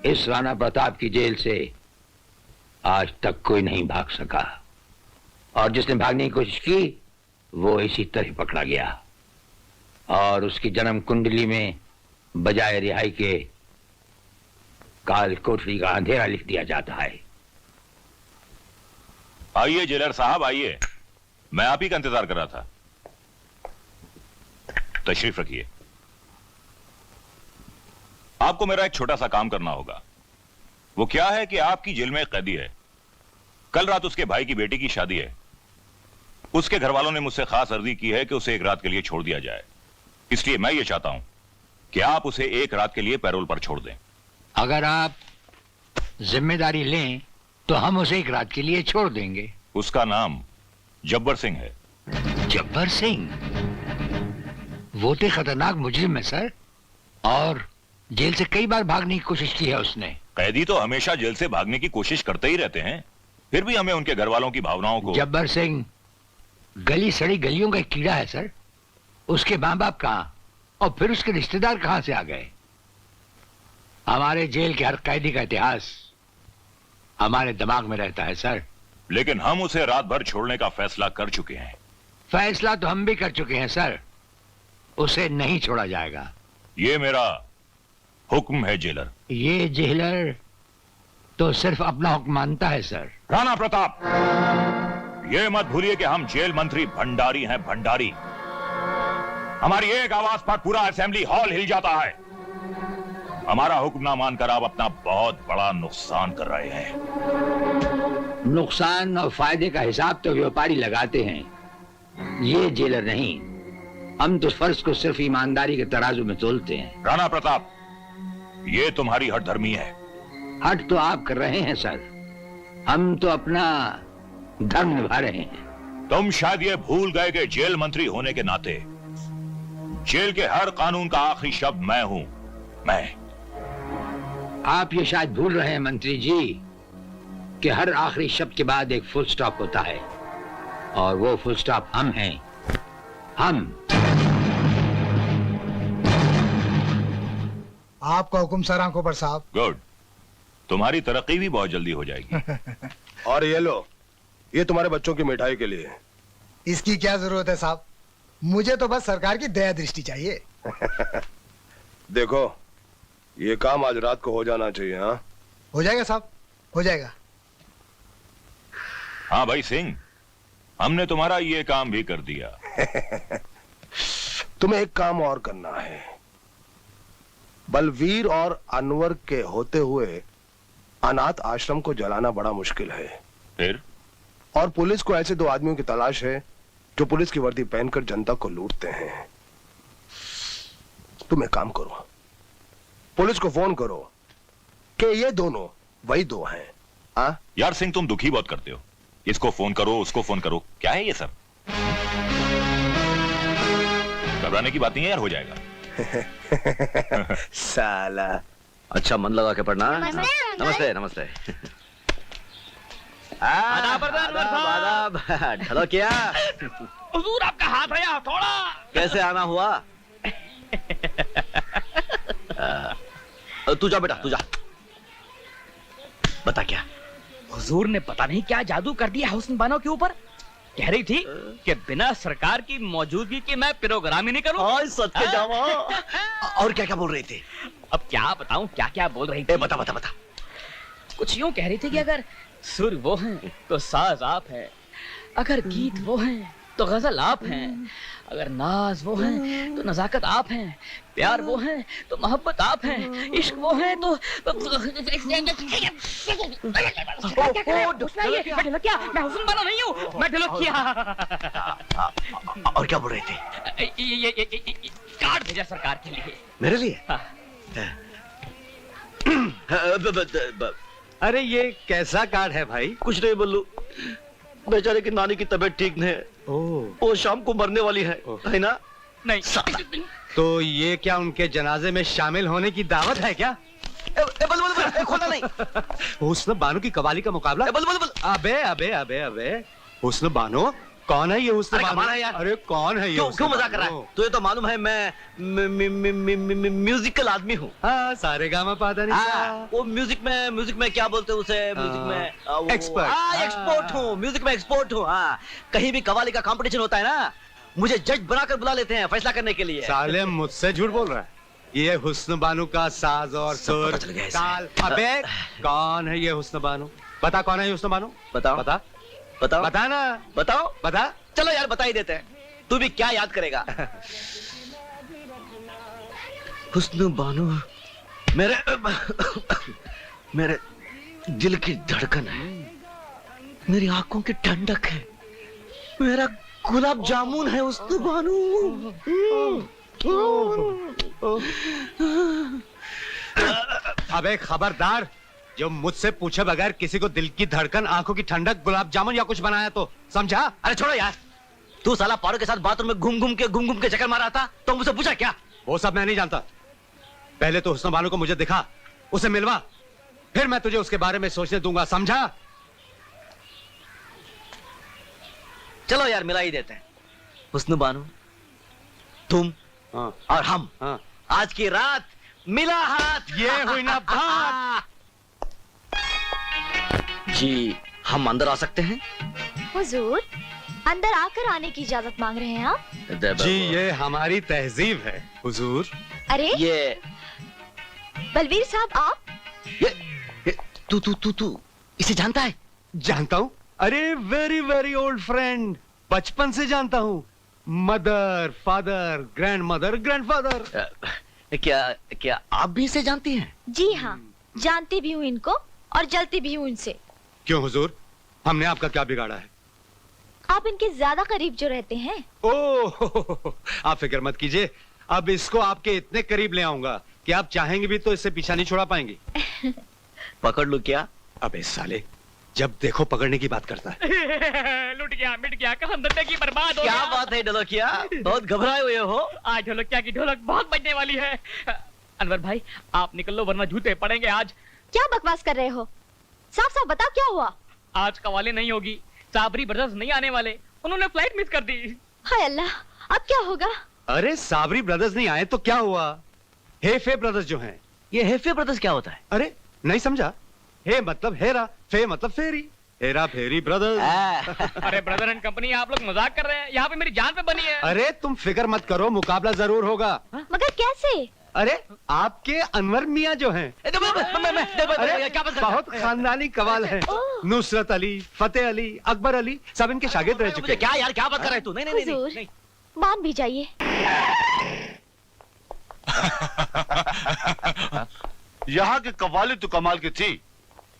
Q: इस राणा प्रताप की जेल से आज तक कोई नहीं भाग सका, और जिसने भागने की कोशिश की वो इसी तरह पकड़ा गया, और उसकी जन्म कुंडली में बजाय रिहाई के काल कोठरी का अंधेरा लिख दिया जाता है।
N: आइए जेलर साहब आइए, मैं आप ही का इंतजार कर रहा था। तशरीफ रखिए। आपको मेरा एक छोटा सा काम करना होगा। वो क्या है कि आपकी जेल में एक कैदी है, कल रात उसके भाई की बेटी की शादी है। उसके घर वालों ने मुझसे खास अर्जी की है कि उसे एक रात के लिए छोड़ दिया जाए, इसलिए मैं ये चाहता हूं कि आप उसे एक रात के लिए पैरोल पर छोड़ दें।
Q: अगर आप जिम्मेदारी लें तो हम उसे एक रात के लिए छोड़ देंगे।
N: उसका नाम जब्बर सिंह है।
Q: जब्बर सिंह? वो तो खतरनाक मुजरिम है सर, और जेल से कई बार भागने की कोशिश की है उसने।
N: कैदी तो हमेशा जेल से भागने की कोशिश करते ही रहते हैं, फिर भी हमें उनके घर वालों की भावनाओं को।
Q: जब्बर सिंह गली सड़ी गलियों का एक कीड़ा है सर। उसके माँ बाप कहां और फिर उसके रिश्तेदार कहां से आ गए? हमारे जेल के हर कैदी का इतिहास हमारे दिमाग में रहता है सर।
N: लेकिन हम उसे रात भर छोड़ने का फैसला कर चुके हैं।
Q: फैसला तो हम भी कर चुके हैं सर, उसे नहीं छोड़ा जाएगा।
N: ये मेरा हुक्म है जेलर।
Q: ये जेलर तो सिर्फ अपना हुक्म मानता है सर।
N: राणा प्रताप, ये मत भूलिए कि हम जेल मंत्री भंडारी हैं, भंडारी। हमारी एक आवाज पर पूरा असेंबली हॉल हिल जाता है। हमारा हुक्म ना मानकर आप अपना बहुत बड़ा नुकसान कर रहे हैं।
Q: नुकसान और फायदे का हिसाब तो व्यापारी लगाते हैं, ये जेलर नहीं। हम तो फर्ज को सिर्फ ईमानदारी के तराजू में तोलते हैं।
N: राणा प्रताप, ये तुम्हारी हठधर्मी है।
Q: हट तो आप कर रहे हैं सर, हम तो अपना धर्म निभा रहे हैं।
N: तुम शायद ये भूल गए कि जेल मंत्री होने के नाते जेल के हर कानून का आखिरी शब्द मैं हूं, मैं।
Q: आप ये शायद भूल रहे हैं मंत्री जी कि हर आखिरी शब्द के बाद एक फुल स्टॉप होता है, और वो फुल स्टॉप हम हैं। हम।
R: आपका हुक्म सर आंखों पर साहब।
N: गुड, तुम्हारी तरक्की भी बहुत जल्दी हो जाएगी।
O: और ये लो, ये तुम्हारे बच्चों की मिठाई के लिए।
R: इसकी क्या जरूरत है साहब, मुझे तो बस सरकार की दया दृष्टि चाहिए।
O: देखो, ये काम आज रात को हो जाना चाहिए। हाँ,
R: हो जाएगा साहब, हो जाएगा।
N: हाँ भाई सिंह, हमने तुम्हारा ये काम भी कर दिया।
O: तुम्हें एक काम और करना है। बलवीर और अनवर के होते हुए अनाथ आश्रम को जलाना बड़ा मुश्किल है।
N: फिर?
O: और पुलिस को ऐसे दो आदमियों की तलाश है जो पुलिस की वर्दी पहनकर जनता को लूटते हैं। तुम एक काम करो, पुलिस को फोन करो कि ये दोनों वही दो हैं। हाँ?
N: यार सिंह, तुम दुखी बहुत करते हो। इसको फोन करो, उसको फोन करो, क्या है ये सब? घबराने की बात नहीं है यार, हो जाएगा।
E: साला। अच्छा, मन लगा के पढ़ना। नमस्ते नमस्ते। आदाब। हेलो, क्या
M: हुजूर आपका हाथ है थोड़ा।
E: कैसे आना हुआ? तू जा बेटा, तू जा। बता क्या?
M: हुजूर ने पता नहीं क्या जादू कर दिया हुस्न बानो के ऊपर। कह रही थी कि बिना सरकार की मौजूदगी के मैं प्रोग्राम ही नहीं करूं।
E: सच के जावा। और क्या क्या बोल रहे थे?
M: अब क्या बताऊं क्या क्या बोल रही थी।
E: बता बता बता।
M: कुछ यूं कह रही थी कि अगर सुर वो हैं तो साज आप है, अगर गीत वो हैं तो गजल आप हैं, अगर नाज वो हैं तो नजाकत आप हैं, प्यार वो हैं तो मोहब्बत आप हैं, इश्क वो हैं तो मैं हुस्न बानो नहीं हूँ, मैं ढोलकिया।
E: और क्या बोल रहे थे?
M: ये कार्ड भेजा सरकार के लिए।
E: मेरे लिए?
C: अरे ये कैसा कार्ड है भाई?
E: कुछ नहीं बल्लू, बेचारे की नानी की तबीयत ठीक नहीं है, वो शाम को मरने वाली है ना?
M: नहीं।
C: तो ये क्या उनके जनाजे में शामिल होने की दावत है क्या?
E: खोला नहीं।
C: हुस्न बानो की कवाली का मुकाबला। अबे अबे अबे अबे, हुस्न बानो
F: कौन है ये हुस्न
E: अरे
F: बानो?
E: कमाल है यार।
F: अरे कौन है ये
E: क्यों
F: हुस्न
E: क्यों मजाक कर रहा
F: बानो?
E: है? तुझे तो मालूम है मैं म्यूजिकल आदमी हूँ।
F: हाँ, सारे गामा पादा नहीं
E: हाँ, वो म्यूजिक में क्या बोलते हैं उसे? म्यूजिक में
F: एक्सपर्ट।
E: हाँ, एक्सपोर्ट हूँ, म्यूजिक में एक्सपोर्ट हूँ। हाँ, कहीं भी कवाली का कंपटीशन होता है ना, मुझे जज बनाकर बुला लेते हैं फैसला करने के लिए।
F: साले मुझसे झूठ बोल रहा है। ये हुस्न बानो का साज और सुर ताल। अबे कौन है ये हुस्न बानो? बता कौन है ये हुस्न बानो?
E: बताओ
F: बता
E: बताओ
F: बता ना।
E: बताओ
F: बता।
E: चलो यार बता ही देते हैं। तू भी क्या याद करेगा? हुस्न बानो मेरे मेरे दिल की धड़कन है, मेरी आंखों की ठंडक है, मेरा गुलाब जामुन है हुस्न बानो।
F: अबे खबरदार, जो मुझसे पूछे बगैर किसी को दिल की धड़कन, आंखों की ठंडक, गुलाब जामुन या कुछ बनाया तो समझा?
E: अरे छोड़ो यार, तू साला पारो के साथ बाथरूम में घूम घूम के चक्कर मारा था तो मुझसे पूछा क्या?
F: वो सब मैं नहीं जानता। पहले तो हुस्न बानो को मुझे दिखा, उसे मिलवा, फिर मैं तुझे उसके बारे में सोचने दूंगा, समझा?
E: चलो यार मिला ही देते हैं। हुस्न बानो, तुम और हम आज की रात मिला हाथ।
F: ये हुई ना बात।
E: जी हम अंदर आ सकते हैं?
J: हुजूर, अंदर आकर आने की इजाजत मांग रहे हैं आप?
F: जी ये हमारी तहजीब है हुजूर।
J: अरे
E: ये
J: बलवीर साहब आप?
E: तू इसे जानता है?
F: जानता हूँ। अरे वेरी वेरी ओल्ड फ्रेंड, बचपन से जानता हूँ। Mother, father, grand mother, grandfather.
E: क्या आप भी इसे जानती हैं?
J: जी हाँ, जानती भी हूँ इनको और जलती भी हूँ इनसे।
F: क्यों हुजूर, हमने आपका क्या बिगाड़ा है?
J: आप इनके ज्यादा करीब जो रहते हैं।
F: ओह, आप फिक्र मत कीजिए, अब इसको आपके इतने करीब ले आऊंगा कि आप चाहेंगे भी तो इससे पीछा नहीं छुड़ा पाएंगे।
E: पकड़ लूं क्या?
F: अबे साले, जब देखो पकड़ने की बात करता है।
M: लुट गया, मिट गया, कसम जिंदगी बर्बाद हो गया।
E: क्या बात है ढोलकिया, बहुत घबराए हुए हो?
M: आज ढोलकिया की ढोलक बहुत बजने वाली है। अनवर भाई आप निकल लो वरना जूते पड़ेंगे आज।
J: क्या बकवास कर रहे हो? साफ साफ बताओ क्या हुआ?
M: आज कवाली नहीं होगी, साबरी ब्रदर्स नहीं आने वाले, उन्होंने फ्लाइट मिस कर दी।
J: हाय अल्लाह, अब क्या होगा?
F: अरे साबरी ब्रदर्स नहीं आए तो क्या हुआ? हेफे ब्रदर्स जो हैं।
E: ये हेफे ब्रदर्स क्या होता है?
F: अरे नहीं समझा? हे मतलब हेरा, फे मतलब फेरी, हेरा फेरी ब्रदर्स।
M: अरे ब्रदर एंड कंपनी आप लोग मजाक कर रहे हैं, यहाँ पे मेरी जान पे बनी है।
F: अरे तुम फिक्र मत करो, मुकाबला जरूर होगा।
J: मगर कैसे?
F: अरे आपके अनवर मियाँ जो हैं, अरे बहुत खानदानी कवाल हैं। नुसरत अली, फतेह अली, अकबर अली, सब इनके शागिर्द रह चुके।
E: क्या यार क्या बात कर रहे तू? नहीं।
J: मान भी जाइए।
S: यहाँ की कव्वाली तो कमाल की थी,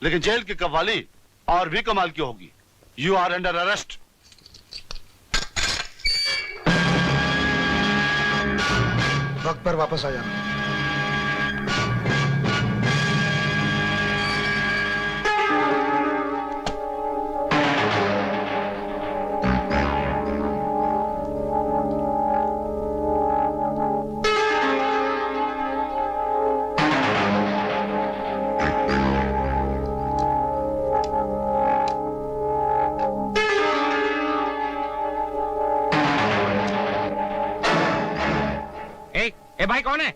S: लेकिन जेल की कव्वाली और भी कमाल की होगी। You are under arrest.
R: वक्त पर वापस आ जाना।
H: ए भाई कौन है?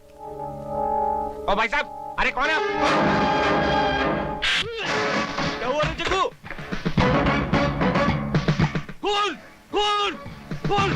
H: ओ भाई साहब, अरे कौन है आप?
E: क्या हुआ रे जग्गू? कौन कौन कौन?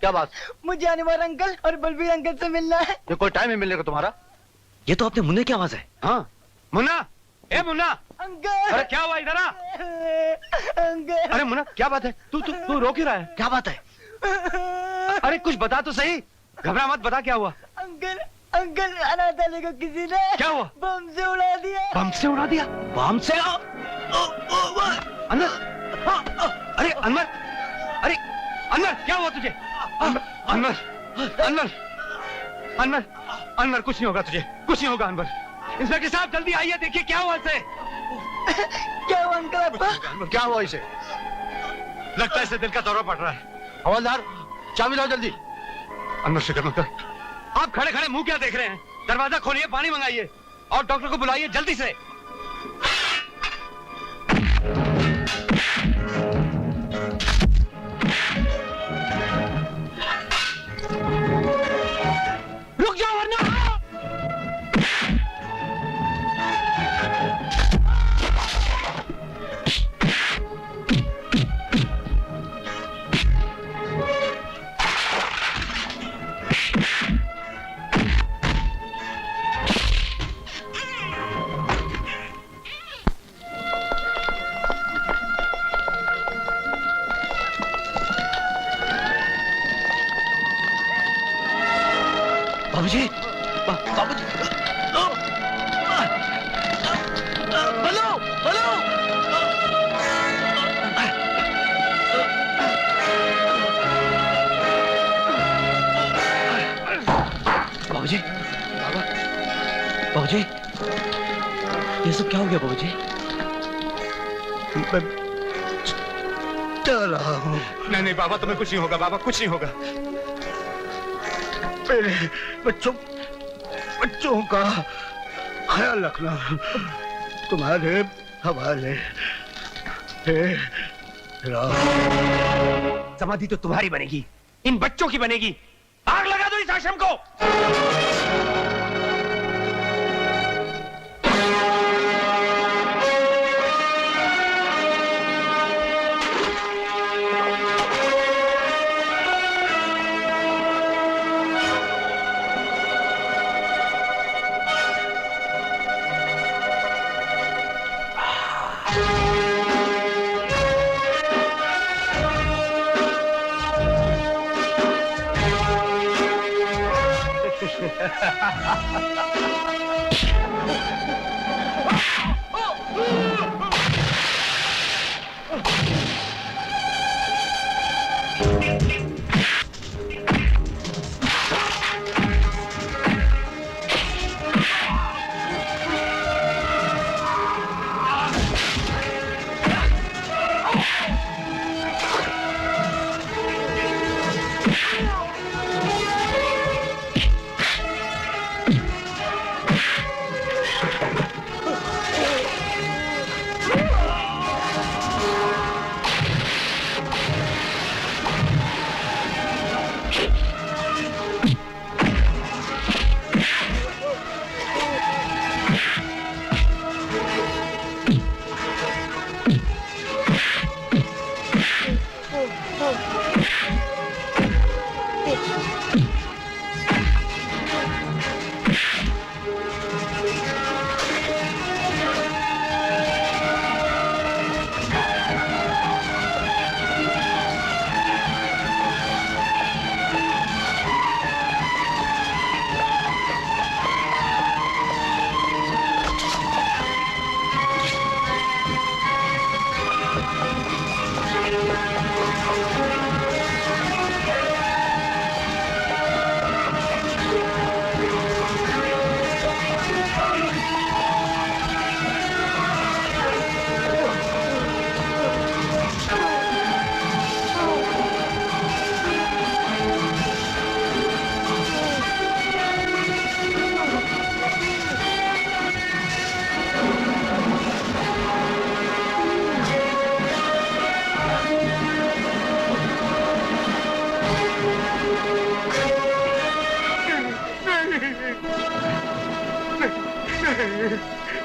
S: क्या बात?
G: मुझे अनवर अंकल और बलबीर अंकल से मिलना है।
S: ये कोई टाइम है मिलने का तुम्हारा?
E: ये तो अपने मुन्ने की आवाज है।
F: हाँ मुन्ना, ए मुन्ना,
G: अंकल।
F: अरे क्या हुआ इधर आ।
G: अंकल।
F: अरे मुन्ना क्या बात है, तू रो क्यों रहा है?
E: क्या बात है?
F: अरे कुछ बता तो सही, घबरा मत, बता क्या हुआ।
G: अंकल अंकल अनाथालय को किसी ने
F: क्या हुआ?
G: बम से उड़ा दिया।
F: बम से उड़ा दिया?
E: बम से?
F: अनवर, अरे अनवर, अरे अनवर क्या हुआ तुझे? अनवर, अनवर, अनवर, अनवर कुछ नहीं होगा तुझे, कुछ नहीं होगा अनवर। इंस्पेक्टर साहब जल्दी आइए, देखिए क्या हुआ इसे।
G: क्या हुआ अंकल अब्बा?
S: क्या हुआ इसे?
F: लगता है इसे दिल का दौरा पड़ रहा है।
S: हवलदार चाबी लाओ जल्दी।
F: अनवर फिक्र मत कर, आप खड़े खड़े मुंह क्या देख रहे हैं? दरवाजा खोलिए, पानी मंगाइए और डॉक्टर को बुलाइए जल्दी से।
G: रुक जाओ वरना।
E: बाबूजी, बाबूजी, हेलो, हेलो। बाबूजी, बाबूजी, ये सब क्या हो गया बाबूजी?
K: मैं डर रहा हूँ।
F: नहीं नहीं बाबा, तुम्हें कुछ नहीं होगा बाबा, कुछ नहीं होगा।
K: मेरे बच्चों का ख्याल रखना, तुम्हारे हवाले।
A: समाधि तो तुम्हारी बनेगी, इन बच्चों की बनेगी। आग लगा दो इस आश्रम को।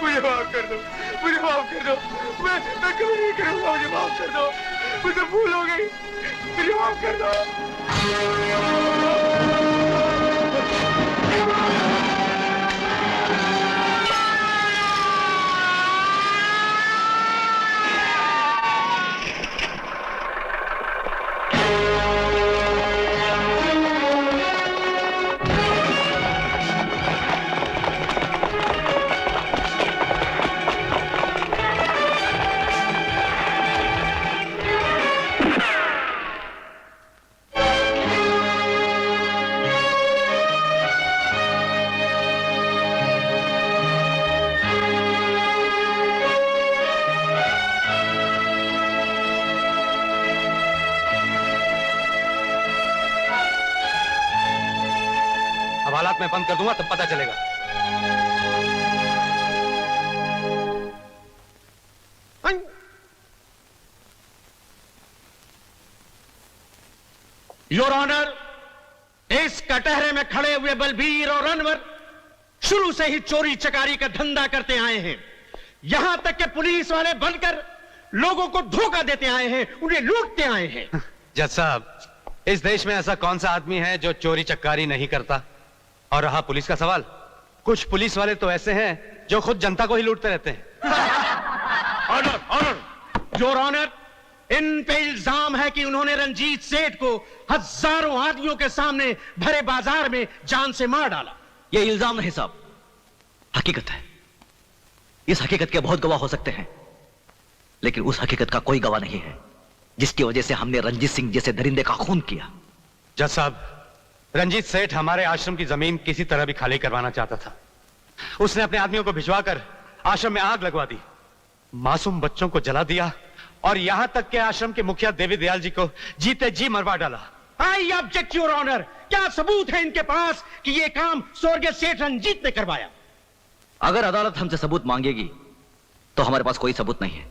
G: मुझे माफ कर दो, मुझे माफ कर दो। मैं कभी नहीं करूंगा, मुझे माफ कर दो। मुझे भूल हो गई, मुझे माफ कर दो।
F: अब हालात मैं बंद कर दूंगा तब पता चलेगा।
C: योर ऑनर, इस कटहरे में खड़े हुए बलबीर और अनवर शुरू से ही चोरी चकारी का धंधा करते आए हैं। यहां तक कि पुलिस वाले बनकर लोगों को धोखा देते आए हैं, उन्हें लूटते आए हैं।
F: जज साहब, इस देश में ऐसा कौन सा आदमी है जो चोरी चक्कारी नहीं करता? और रहा पुलिस का सवाल, कुछ पुलिस वाले तो ऐसे हैं जो खुद जनता को ही लूटते रहते हैं।
C: ऑनर, ऑनर, योर ऑनर, इन पे इल्जाम है कि उन्होंने रंजीत सेठ को हजारों आदमियों के सामने भरे बाजार में जान से मार डाला।
E: ये इल्जाम नहीं साहब, हकीकत है। इस हकीकत के बहुत गवाह हो सकते हैं, लेकिन उस हकीकत का कोई गवाह नहीं है जिसकी वजह से हमने रंजीत सिंह जैसे दरिंदे का खून किया।
F: जज साहब, रंजीत सेठ हमारे आश्रम की जमीन किसी तरह भी खाली करवाना चाहता था। उसने अपने आदमियों को भिजवाकर आश्रम में आग लगवा दी, मासूम बच्चों को जला दिया और यहां तक के आश्रम के मुखिया देवी दयाल जी को जीते जी मरवा डाला।
C: आई ऑब्जेक्ट योर ऑनर, क्या सबूत है इनके पास कि यह काम स्वर्गीय सेठ रंजीत ने करवाया?
E: अगर अदालत हमसे सबूत मांगेगी तो हमारे पास कोई सबूत नहीं है,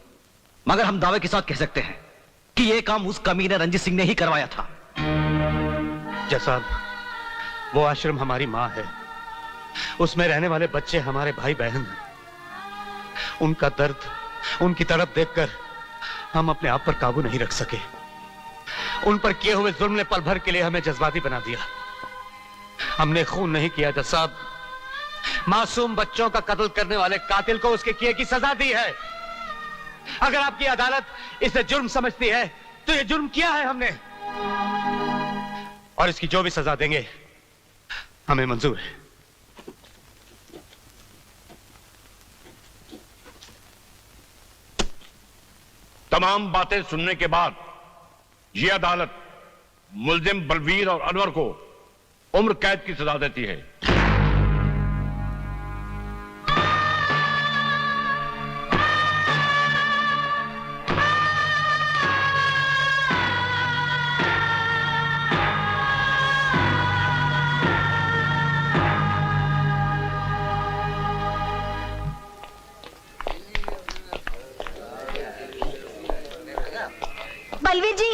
E: मगर हम दावे के साथ कह सकते हैं कि यह काम उस कमीने रंजीत सिंह ने ही करवाया था।
F: जज साहब, वो आश्रम हमारी मां है, उसमें रहने वाले बच्चे हमारे भाई बहन हैं। उनका दर्द, उनकी तड़प देखकर हम अपने आप पर काबू नहीं रख सके। उन पर किए हुए जुल्म ने पल भर के लिए हमें जज्बाती बना दिया। हमने खून नहीं किया जज साहब, मासूम बच्चों का कत्ल करने वाले कातिल को उसके किए की सजा दी है। अगर आपकी अदालत इसे जुर्म समझती है तो ये जुर्म किया है हमने, और इसकी जो भी सजा देंगे हमें मंजूर है।
T: तमाम बातें सुनने के बाद यह अदालत मुल्जिम बलवीर और अनवर को उम्र कैद की सजा देती है।
J: बलवीर जी,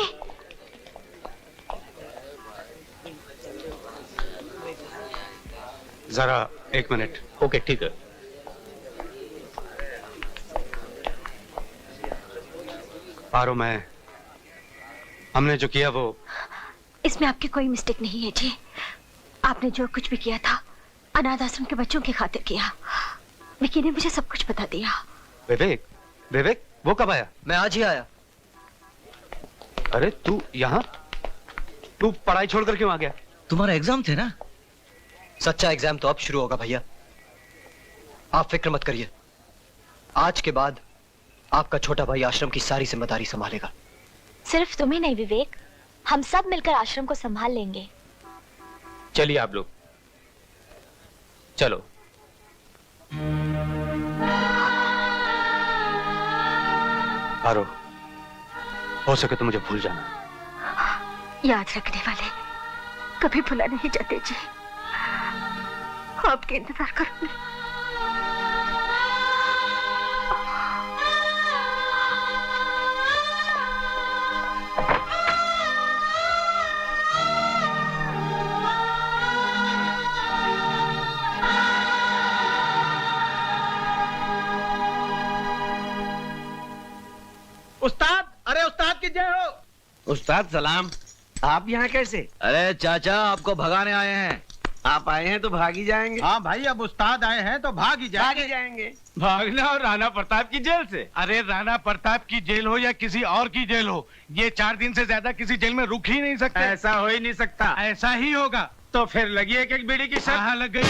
F: जरा एक मिनट।
C: ओके, ठीक है।
F: पारो, हमने जो किया वो,
J: इसमें आपकी कोई मिस्टेक नहीं है जी। आपने जो कुछ भी किया था अनाथ आश्रम के बच्चों की खातिर किया। विकी ने मुझे सब कुछ बता दिया।
F: विवेक, विवेक वो कब आया?
L: मैं आज ही आया।
F: अरे तू यहाँ, तू पढ़ाई छोड़कर क्यों आ गया?
E: तुम्हारा एग्जाम थे ना?
L: सच्चा एग्जाम तो अब शुरू होगा भैया, आप फिक्र मत करिए। आज के बाद आपका छोटा भाई आश्रम की सारी जिम्मेदारी संभालेगा।
J: सिर्फ तुम्हें नहीं विवेक, हम सब मिलकर आश्रम को संभाल लेंगे।
A: चलिए आप लोग चलो।
F: पारो, हो सके तो मुझे भूल जाना।
J: याद रखने वाले कभी भुला नहीं जाते जी। आपके इंतजार करूंगी।
C: उस्ताद, अरे उस्ताद की जय हो।
H: उस्ताद सलाम। आप यहाँ कैसे?
E: अरे चाचा, आपको भगाने आए हैं।
H: आप आए हैं तो भाग ही जाएंगे।
C: हाँ भाई, अब उस्ताद आए हैं तो भाग ही
H: जाएंगे।
C: भागना और राणा प्रताप की जेल से? अरे राणा प्रताप की जेल हो या किसी और की जेल हो, ये 4 दिन से ज्यादा किसी जेल में रुक ही नहीं सकते। ऐसा हो ही नहीं सकता। ऐसा ही होगा। तो फिर लगी एक बीड़ी की शर्त। हाँ, लग गई।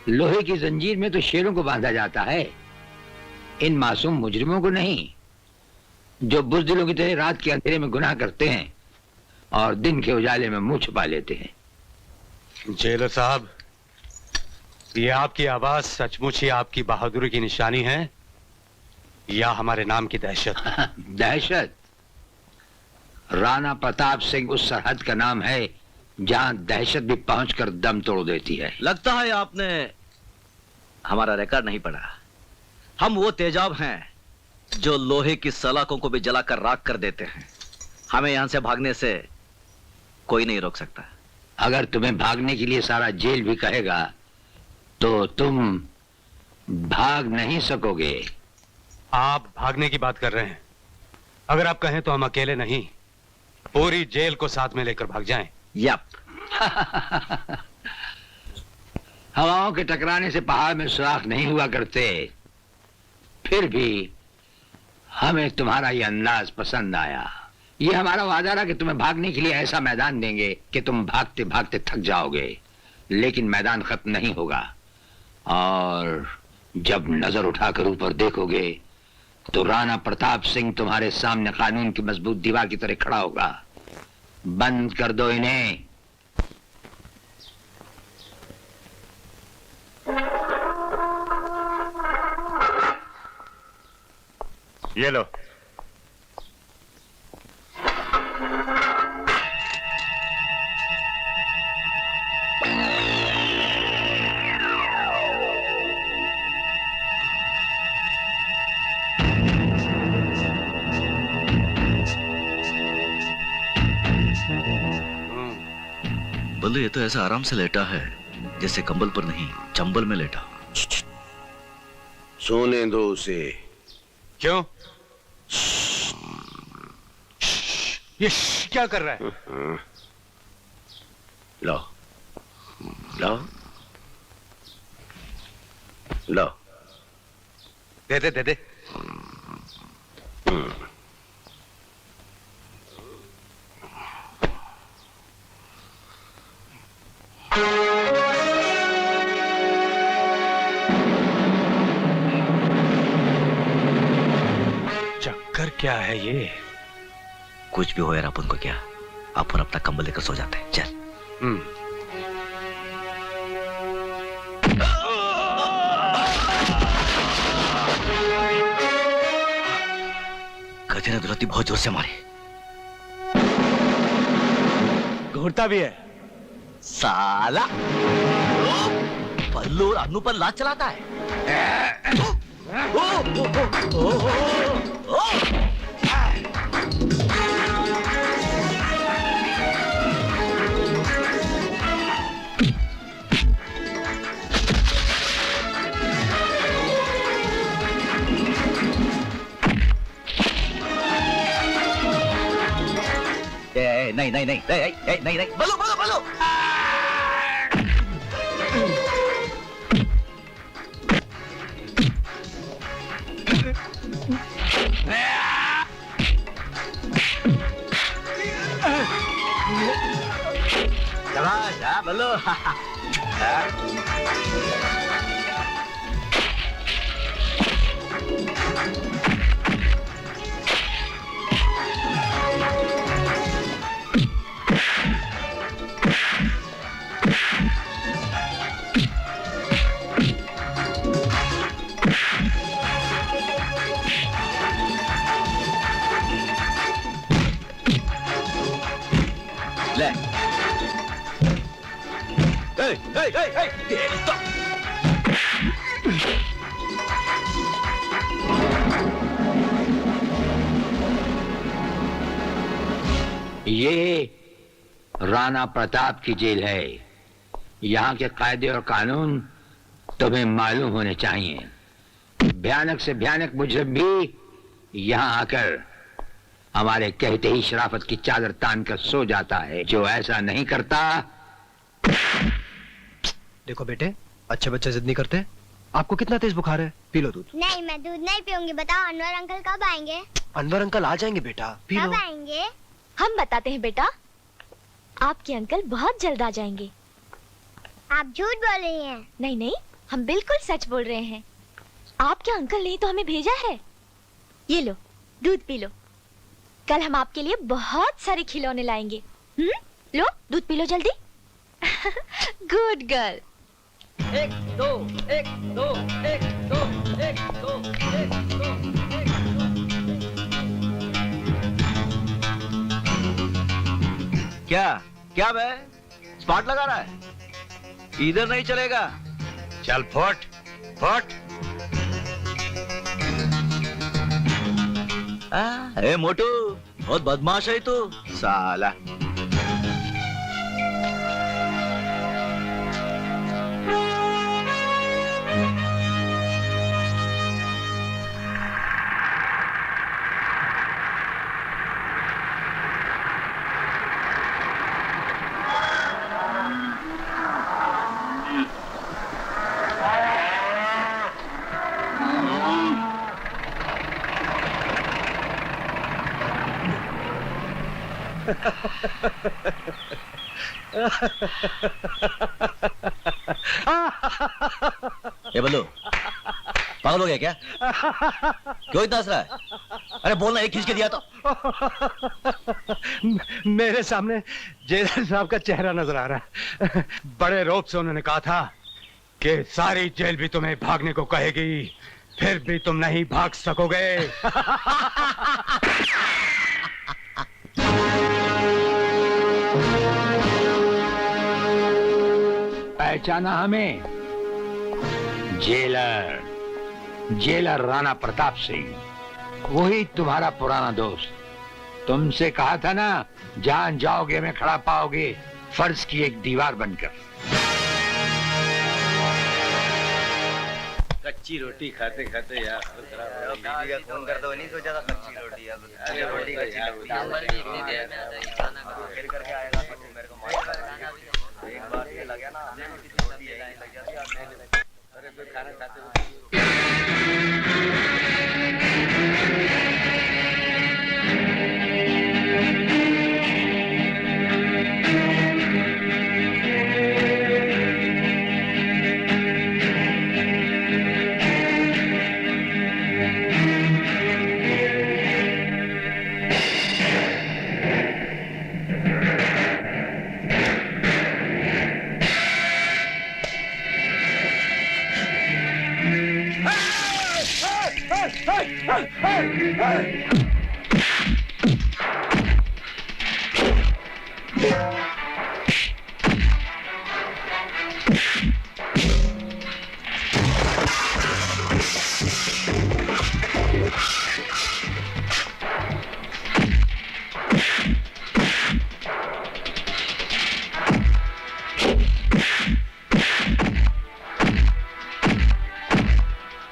Q: लोहे की जंजीर में तो शेरों को बांधा जाता है, इन मासूम मुजरिमों को नहीं, जो बुज़दिलों की तरह रात के अंधेरे में गुनाह करते हैं और दिन के उजाले में मुंह छुपा लेते हैं।
F: जेलर साहब, ये आपकी आवाज सचमुच ही आपकी बहादुरी की निशानी है या हमारे नाम की दहशत?
Q: दहशत? राणा प्रताप सिंह उस सरहद का नाम है जहां दहशत भी पहुंचकर दम तोड़ देती है।
E: लगता है आपने हमारा रिकॉर्ड नहीं पढ़ा। हम वो तेजाब हैं जो लोहे की सलाखों को भी जलाकर राख कर देते हैं। हमें यहां से भागने से कोई नहीं रोक सकता।
Q: अगर तुम्हें भागने के लिए सारा जेल भी कहेगा तो तुम भाग नहीं सकोगे।
F: आप भागने की बात कर रहे हैं? अगर आप कहें तो हम अकेले नहीं, पूरी जेल को साथ में लेकर भाग जाएं।
E: यप।
Q: हवाओं के टकराने से पहाड़ में सुराख नहीं हुआ करते, फिर भी हमें तुम्हारा ये अंदाज पसंद आया। ये हमारा वादा रहा कि तुम्हें भागने के लिए ऐसा मैदान देंगे कि तुम भागते भागते थक जाओगे, लेकिन मैदान खत्म नहीं होगा। और जब नजर उठाकर ऊपर देखोगे तो राणा प्रताप सिंह तुम्हारे सामने कानून की मजबूत दीवार की तरह खड़ा होगा। बंद कर दो इन्हें।
T: ये लो।
E: बल्लू, ये तो ऐसा आराम से लेटा है जैसे कंबल पर नहीं, चंबल में लेटा।
O: सोने दो उसे।
F: क्यों? ये क्या कर रहा है?
O: लो लो लो,
F: दे दे दे दे। चक्कर क्या है ये?
E: कुछ भी हो यार, अपन को क्या, अपन अपना कंबल लेकर सो जाते हैं। चल। गधे ने दुलती बहुत जोर से मारी।
K: घूरता भी है
E: साला। पल्लू और अन्नू पर लात चलाता है। नहीं नहीं नहीं नहीं नहीं नहीं, बल्लू बल्लू बल्लू। शाबाश, बल्लू। ले तेरी तो
Q: ये राणा प्रताप की जेल है। यहाँ के कायदे और कानून तुम्हें मालूम होने चाहिए। भयानक से भयानक मुजरिम भी यहाँ आकर हमारे कहते ही शराफत की चादर तान कर सो जाता है। जो ऐसा नहीं करता।
L: देखो बेटे, अच्छे बच्चे जिद नहीं करते। आपको कितना तेज बुखार है? पी लो दूध।
J: नहीं, मैं दूध नहीं पीऊंगी। बताओ अनवर अंकल कब आएंगे?
L: अनवर अंकल आ जाएंगे बेटा, पी लो।
J: कब आएंगे? हम बताते हैं बेटा, आपके अंकल बहुत जल्द आ जाएंगे। आप झूठ बोल रही हैं। नहीं नहीं, हम बिल्कुल सच बोल रहे हैं। आपके अंकल ने तो हमें भेजा है। ये लो, दूध पी लो। कल हम आपके लिए बहुत सारे खिलौने लाएंगे। लो, दूध पी लो जल्दी। Good girl.
M: 1 2 1 2 1 2 1 2 1 2
E: क्या क्या बे, स्पॉट लगा रहा है? इधर नहीं चलेगा।
F: चल फुट फुट।
E: ए मोटू, बहुत बदमाश है तू साला। ये बल्लू, पागल हो गया क्या? क्यों इतना हंस रहा है? अरे बोलना, एक खींच के दिया तो।
F: मेरे सामने जेलर साहब का चेहरा नजर आ रहा है। बड़े रौब से उन्होंने कहा था कि सारी जेल भी तुम्हें भागने को कहेगी, फिर भी तुम नहीं भाग सकोगे।
Q: पहचाना हमें? जेलर, जेलर राणा प्रताप सिंह, वही तुम्हारा पुराना दोस्त। तुमसे कहा था ना, जान जाओगे में खड़ा पाओगे फर्ज की एक दीवार बनकर।
H: कच्ची रोटी खाते खाते यार फोन करता नहीं सोचा था कच्ची रोटी करके आएगा मेरे को एक बार ये लगा ना अरे फिर खाना खाते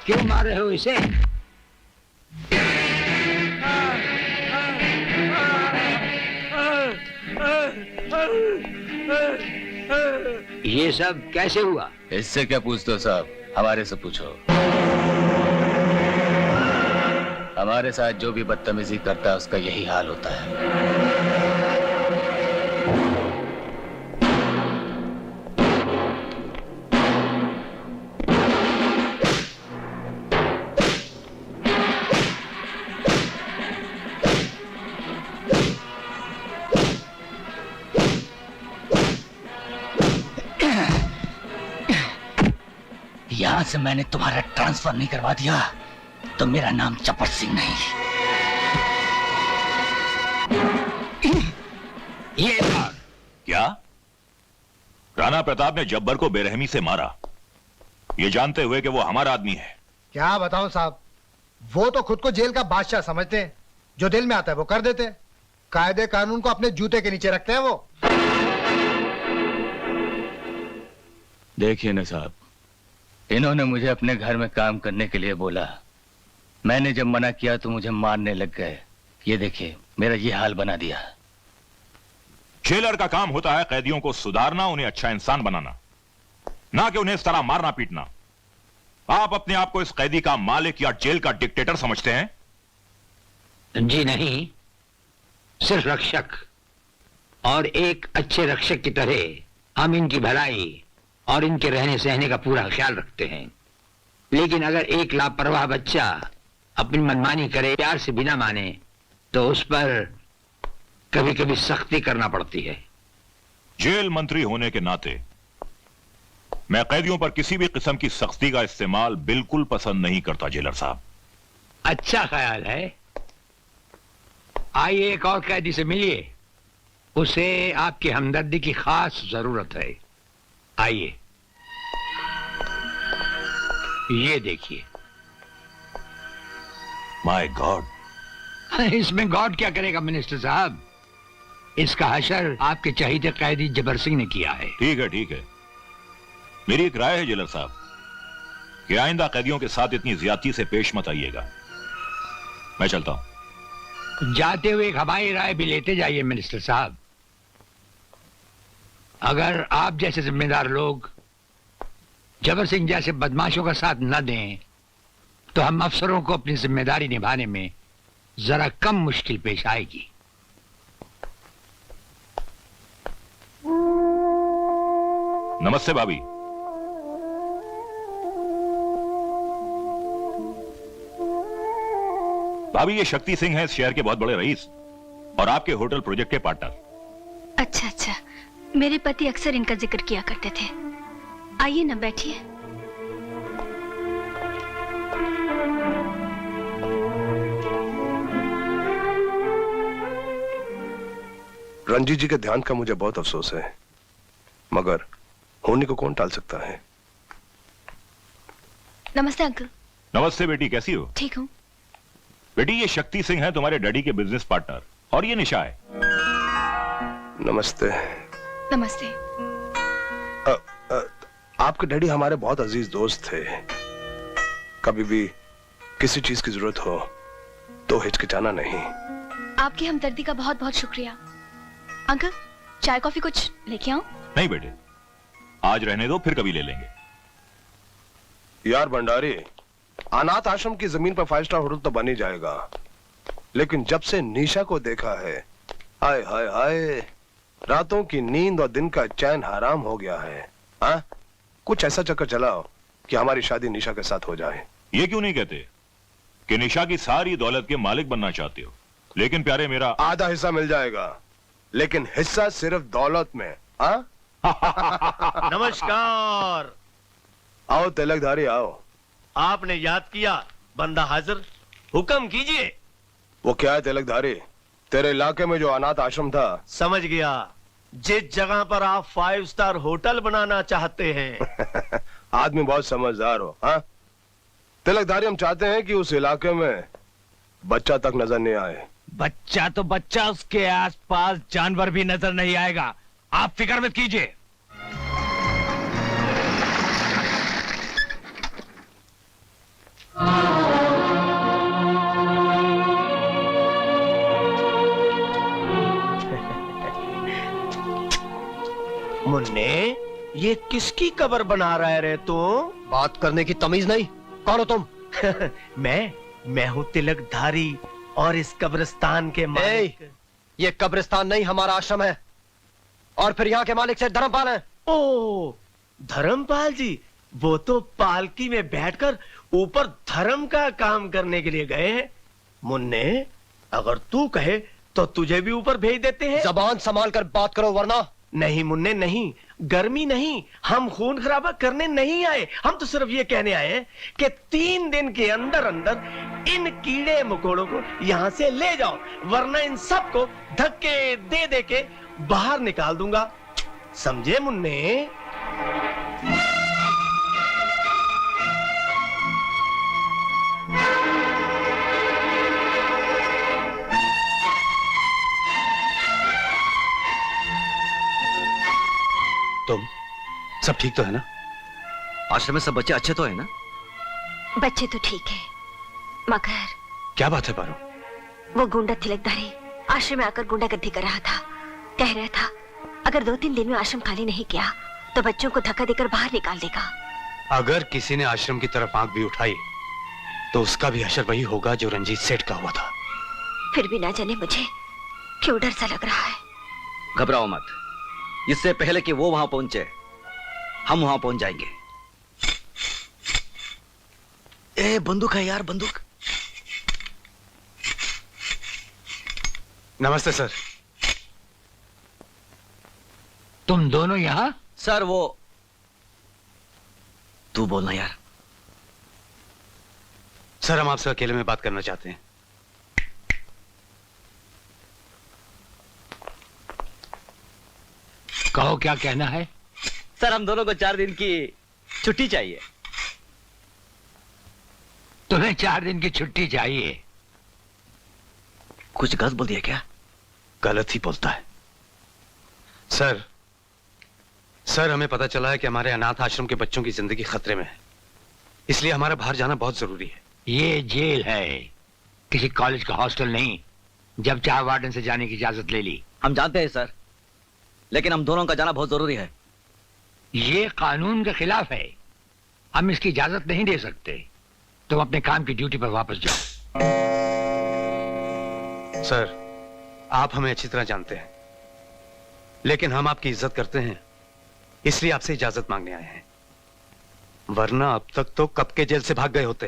Q: क्यों मार रहे हो इसे? ये सब कैसे हुआ?
B: इससे क्या पूछते हो साहब, हमारे से पूछो। हमारे साथ जो भी बदतमीजी करता है उसका यही हाल होता है।
M: से मैंने तुम्हारा ट्रांसफर नहीं करवा दिया तो मेरा नाम चपट सिंह नहीं।
N: ये क्या? राणा प्रताप ने जब्बर को बेरहमी से मारा, ये जानते हुए कि वो हमारा आदमी है।
R: क्या बताऊं साहब, वो तो खुद को जेल का बादशाह समझते हैं, जो दिल में आता है वो कर देते हैं, कायदे कानून को अपने जूते के नीचे रखते हैं वो।
B: देखिए ना साहब, इन्होंने मुझे अपने घर में काम करने के लिए बोला, मैंने जब मना किया तो मुझे मारने लग गए। ये देखिए मेरा ये हाल बना दिया।
N: जेलर का काम होता है कैदियों को सुधारना, उन्हें अच्छा इंसान बनाना, ना कि उन्हें इस तरह मारना पीटना। आप अपने आप को इस कैदी का मालिक या जेल का डिक्टेटर समझते हैं?
Q: जी नहीं, सिर्फ रक्षक, और एक अच्छे रक्षक की तरह हम इनकी भलाई और इनके रहने सहने का पूरा ख्याल रखते हैं। लेकिन अगर एक लापरवाह बच्चा अपनी मनमानी करे, प्यार से बिना माने, तो उस पर कभी कभी सख्ती करना पड़ती है।
N: जेल मंत्री होने के नाते मैं कैदियों पर किसी भी किस्म की सख्ती का इस्तेमाल बिल्कुल पसंद नहीं करता जेलर साहब।
Q: अच्छा ख्याल है। आइए एक और कैदी से मिलिए, उसे आपकी हमदर्दी की खास जरूरत है। आइए, ये देखिए।
N: माय गॉड,
Q: इसमें गॉड क्या करेगा मिनिस्टर साहब, इसका हशर आपके चहीते कैदी जबर सिंह ने किया है।
N: ठीक है ठीक है, मेरी एक राय है जेलर साहब कि आइंदा कैदियों के साथ इतनी ज्यादती से पेश मत आइएगा। मैं चलता हूं।
Q: जाते हुए एक हमारी राय भी लेते जाइए मिनिस्टर साहब। अगर आप जैसे जिम्मेदार लोग जबर सिंह जैसे बदमाशों का साथ न दें तो हम अफसरों को अपनी जिम्मेदारी निभाने में जरा कम मुश्किल पेश आएगी।
N: नमस्ते भाभी। भाभी, ये शक्ति सिंह है इस शहर के बहुत बड़े रईस और आपके होटल प्रोजेक्ट के पार्टनर।
J: अच्छा अच्छा, मेरे पति अक्सर इनका जिक्र किया करते थे। आइए ना, बैठिए।
O: रंजीत जी के ध्यान का मुझे बहुत अफसोस है, मगर होने को कौन टाल सकता है।
J: नमस्ते अंकल।
N: नमस्ते बेटी, कैसी हो?
J: ठीक हूँ।
N: बेटी, ये शक्ति सिंह है तुम्हारे डैडी के बिजनेस पार्टनर, और ये निशा है।
O: नमस्ते।
J: नमस्ते।
O: आपके डैडी हमारे बहुत अजीज दोस्त थे। कभी भी किसी चीज की जरूरत हो तो हिचकिचाना नहीं।
J: आपकी हमदर्दी का बहुत बहुत शुक्रिया। अंकल, चाय कॉफी कुछ लेके आऊं?
N: नहीं बेटे, आज रहने दो, फिर कभी ले लेंगे।
O: यार भंडारी, अनाथ आश्रम की जमीन पर 5 स्टार होटल तो बन ही जाएगा, लेकिन जब से निशा को देखा है, हाय हाय हाय, रातों की नींद और दिन का चैन हराम हो गया है। हाँ, कुछ ऐसा चक्कर चलाओ कि हमारी शादी निशा के साथ हो जाए।
N: ये क्यों नहीं कहते कि निशा की सारी दौलत के मालिक बनना चाहते हो, लेकिन प्यारे मेरा
O: आधा हिस्सा मिल जाएगा, लेकिन हिस्सा सिर्फ दौलत में। हाँ?
C: नमस्कार।
O: आओ तिलकधारी आओ।
C: आपने याद किया, बंदा हाजिर, हुक्म कीजिए।
O: वो क्या है तिलकधारी, तेरे इलाके में जो अनाथ आश्रम था?
C: समझ गया, जिस जगह पर आप 5 स्टार होटल बनाना चाहते हैं।
O: आदमी बहुत समझदार हो। हाँ तिलकधारी, हम चाहते हैं कि उस इलाके में बच्चा तक नजर नहीं आए।
U: बच्चा तो बच्चा, उसके आसपास जानवर भी नजर नहीं आएगा, आप फिक्र मत कीजिए।
C: मुन्ने, ये किसकी कब्र बना रहा है रे तू?
L: बात करने की तमीज नहीं, कौन हो तुम?
C: मैं हूँ तिलकधारी और इस कब्रिस्तान के मालिक।
L: ये कब्रिस्तान नहीं, हमारा आश्रम है, और फिर यहाँ के मालिक से धर्मपाल हैं।
C: ओ, धर्मपाल जी, वो तो पालकी में बैठकर ऊपर धर्म का काम करने के लिए गए हैं। मुन्ने, अगर तू कहे तो तुझे भी ऊपर भेज देते हैं।
L: जबान संभाल कर बात करो, वरना
I: नहीं मुन्ने नहीं, गर्मी नहीं, हम खून खराबा करने नहीं आए। हम तो सिर्फ ये कहने आए हैं कि 3 दिन के अंदर अंदर इन कीड़े मकोड़ों को यहां से ले जाओ, वरना इन सबको धक्के दे दे के बाहर निकाल दूंगा। समझे मुन्ने?
F: तुम सब ठीक तो है ना?
E: आश्रम में सब बच्चे अच्छे तो है ना?
J: बच्चे तो ठीक है, मगर
F: क्या बात है पारो?
J: वो गुंडा तिलकधारी आश्रम में आकर गुंडागर्दी कर रहा था। कह रहा था अगर 2-3 दिन में आश्रम खाली नहीं किया तो बच्चों को धक्का देकर बाहर निकाल देगा।
F: अगर किसी ने आश्रम की तरफ आंख भी उठाई तो उसका भी हशर वही होगा जो रंजीत सेठ का हुआ था।
J: फिर भी ना जाने मुझे क्यों डर सा लग रहा है।
E: घबराओ मत, इससे पहले कि वो वहां पहुंचे हम वहां पहुंच जाएंगे। ए बंदूक है यार, बंदूक।
F: नमस्ते सर।
U: तुम दोनों यहां?
E: सर वो तू बोलना यार।
F: सर हम आपसे अकेले में बात करना चाहते हैं।
U: कहो क्या कहना है?
L: सर हम दोनों को 4 दिन की छुट्टी चाहिए।
U: तुम्हें 4 दिन की छुट्टी चाहिए?
E: कुछ गलत बोल दिया क्या?
F: गलत ही बोलता है सर। सर हमें पता चला है कि हमारे अनाथ आश्रम के बच्चों की जिंदगी खतरे में है, इसलिए हमारा बाहर जाना बहुत जरूरी है।
U: ये जेल है, किसी कॉलेज का हॉस्टल नहीं। जब चाहे वार्डन से जाने की इजाजत ले ली।
E: हम जानते हैं सर, लेकिन हम दोनों का जाना बहुत जरूरी है।
U: ये कानून के खिलाफ है, हम इसकी इजाजत नहीं दे सकते। तुम अपने काम की ड्यूटी पर वापस जाओ।
F: सर आप हमें अच्छी तरह जानते हैं, लेकिन हम आपकी इज्जत करते हैं, इसलिए आपसे इजाजत मांगने आए हैं, वरना अब तक तो कब के जेल से भाग गए होते।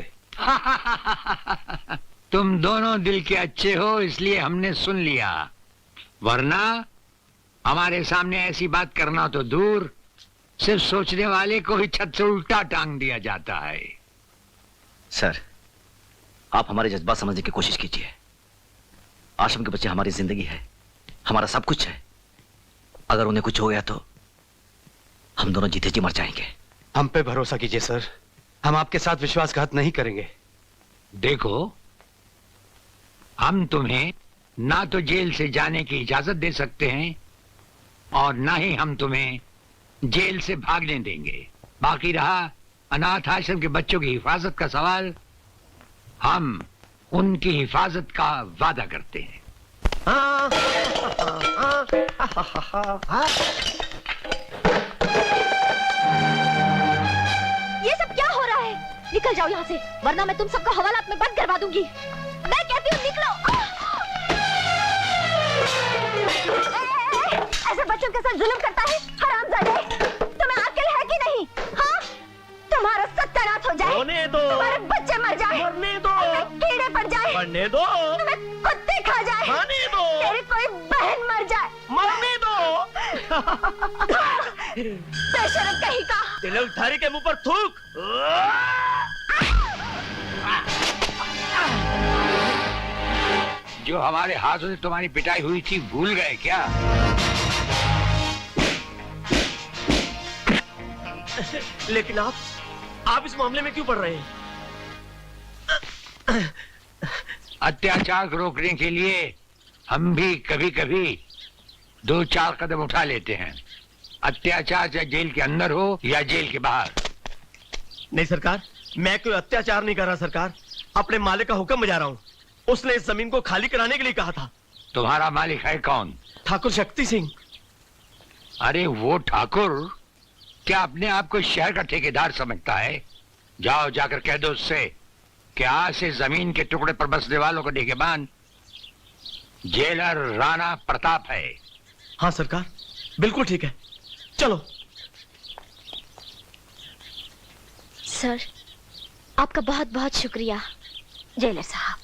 U: तुम दोनों दिल के अच्छे हो इसलिए हमने सुन लिया, वरना हमारे सामने ऐसी बात करना तो दूर, सिर्फ सोचने वाले को ही छत से उल्टा टांग दिया जाता है।
E: सर आप हमारे जज्बात समझने की कोशिश कीजिए। आश्रम के बच्चे हमारी जिंदगी है, हमारा सब कुछ है। अगर उन्हें कुछ हो गया तो हम दोनों जीते जी मर जाएंगे।
F: हम पे भरोसा कीजिए सर, हम आपके साथ विश्वासघात नहीं करेंगे।
U: देखो हम तुम्हें ना तो जेल से जाने की इजाजत दे सकते हैं और ना ही हम तुम्हें जेल से भागने देंगे। बाकी रहा अनाथ आश्रम के बच्चों की हिफाजत का सवाल, हम उनकी हिफाजत का वादा करते हैं।
J: ये सब क्या हो रहा है? निकल जाओ यहाँ से, वरना मैं तुम सबको हवालात में बंद करवा दूंगी। मैं कहती हूँ निकलो। ऐसे बच्चों के साथ जुल्म करता है हरामजादे। तुम्हें अक्ल है कि नहीं? हाँ, तुम्हारा सत्यानाश हो जाए,
I: होने दो,
J: तुम्हारे बच्चे मर जाए,
I: मरने दो,
J: कीड़े पड़ जाए,
I: मरने दो,
J: तुम्हें कुत्ते खा जाए,
I: खाने दो,
J: तेरी कोई बहन मर जाए,
I: मरने दो।
J: बेशरम कहीं का।
I: तिलकधारी के मुंह पर थूक।
U: जो हमारे हाथों से तुम्हारी पिटाई हुई थी भूल गए क्या?
I: लेकिन आप इस मामले में क्यों पड़ रहे हैं?
U: अत्याचार को रोकने के लिए हम भी कभी कभी 2-4 कदम उठा लेते हैं। अत्याचार चाहे जेल के अंदर हो या जेल के बाहर।
I: नहीं सरकार, मैं कोई अत्याचार नहीं कर रहा सरकार, अपने मालिक का हुक्म बजा रहा हूँ। उसने इस जमीन को खाली कराने के लिए कहा था।
U: तुम्हारा मालिक है कौन?
I: ठाकुर शक्ति सिंह।
U: अरे वो ठाकुर क्या अपने आप को शहर का ठेकेदार समझता है? जाओ जाकर कह दो उससे कि आज से जमीन के टुकड़े पर बसने वालों को निगहबान जेलर राणा प्रताप है।
I: हाँ सरकार, बिल्कुल ठीक है, चलो।
J: सर आपका बहुत बहुत शुक्रिया। जेलर साहब,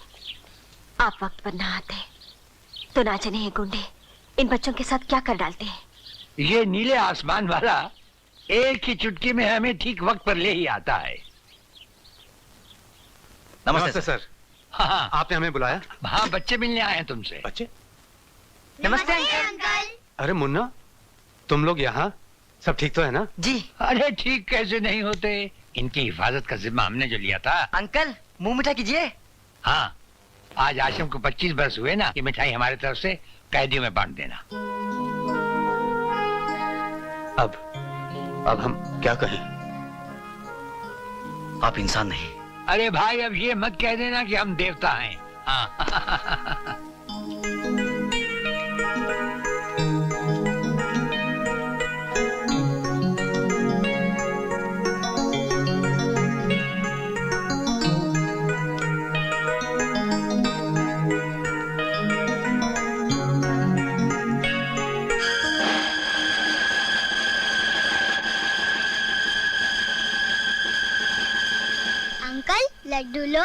J: आप वक्त पर ना आते तो ना जाने ये गुंडे इन बच्चों के साथ क्या कर डालते हैं।
U: ये नीले आसमान वाला एक ही चुटकी में हमें ठीक वक्त पर ले ही आता है।
F: नमस्ते सर।
U: हाँ,
F: आपने हमें बुलाया?
U: हाँ, बच्चे मिलने आए हैं तुमसे।
F: बच्चे?
J: नमस्ते अंकल।
F: अरे मुन्ना, तुम लोग यहाँ? सब ठीक तो है ना?
G: जी।
U: अरे ठीक कैसे नहीं होते, इनकी हिफाजत का जिम्मा हमने जो लिया था।
G: अंकल मुंह मीठा कीजिए।
U: हाँ, आज आशम को 25 बरस हुए ना, ये मिठाई हमारी तरफ से कैदियों में बांट देना।
F: अब हम क्या करें?
E: आप इंसान नहीं।
U: अरे भाई, अब ये मत कह देना कि हम देवता हैं। हाँ।
J: अंकल लड्डू लो।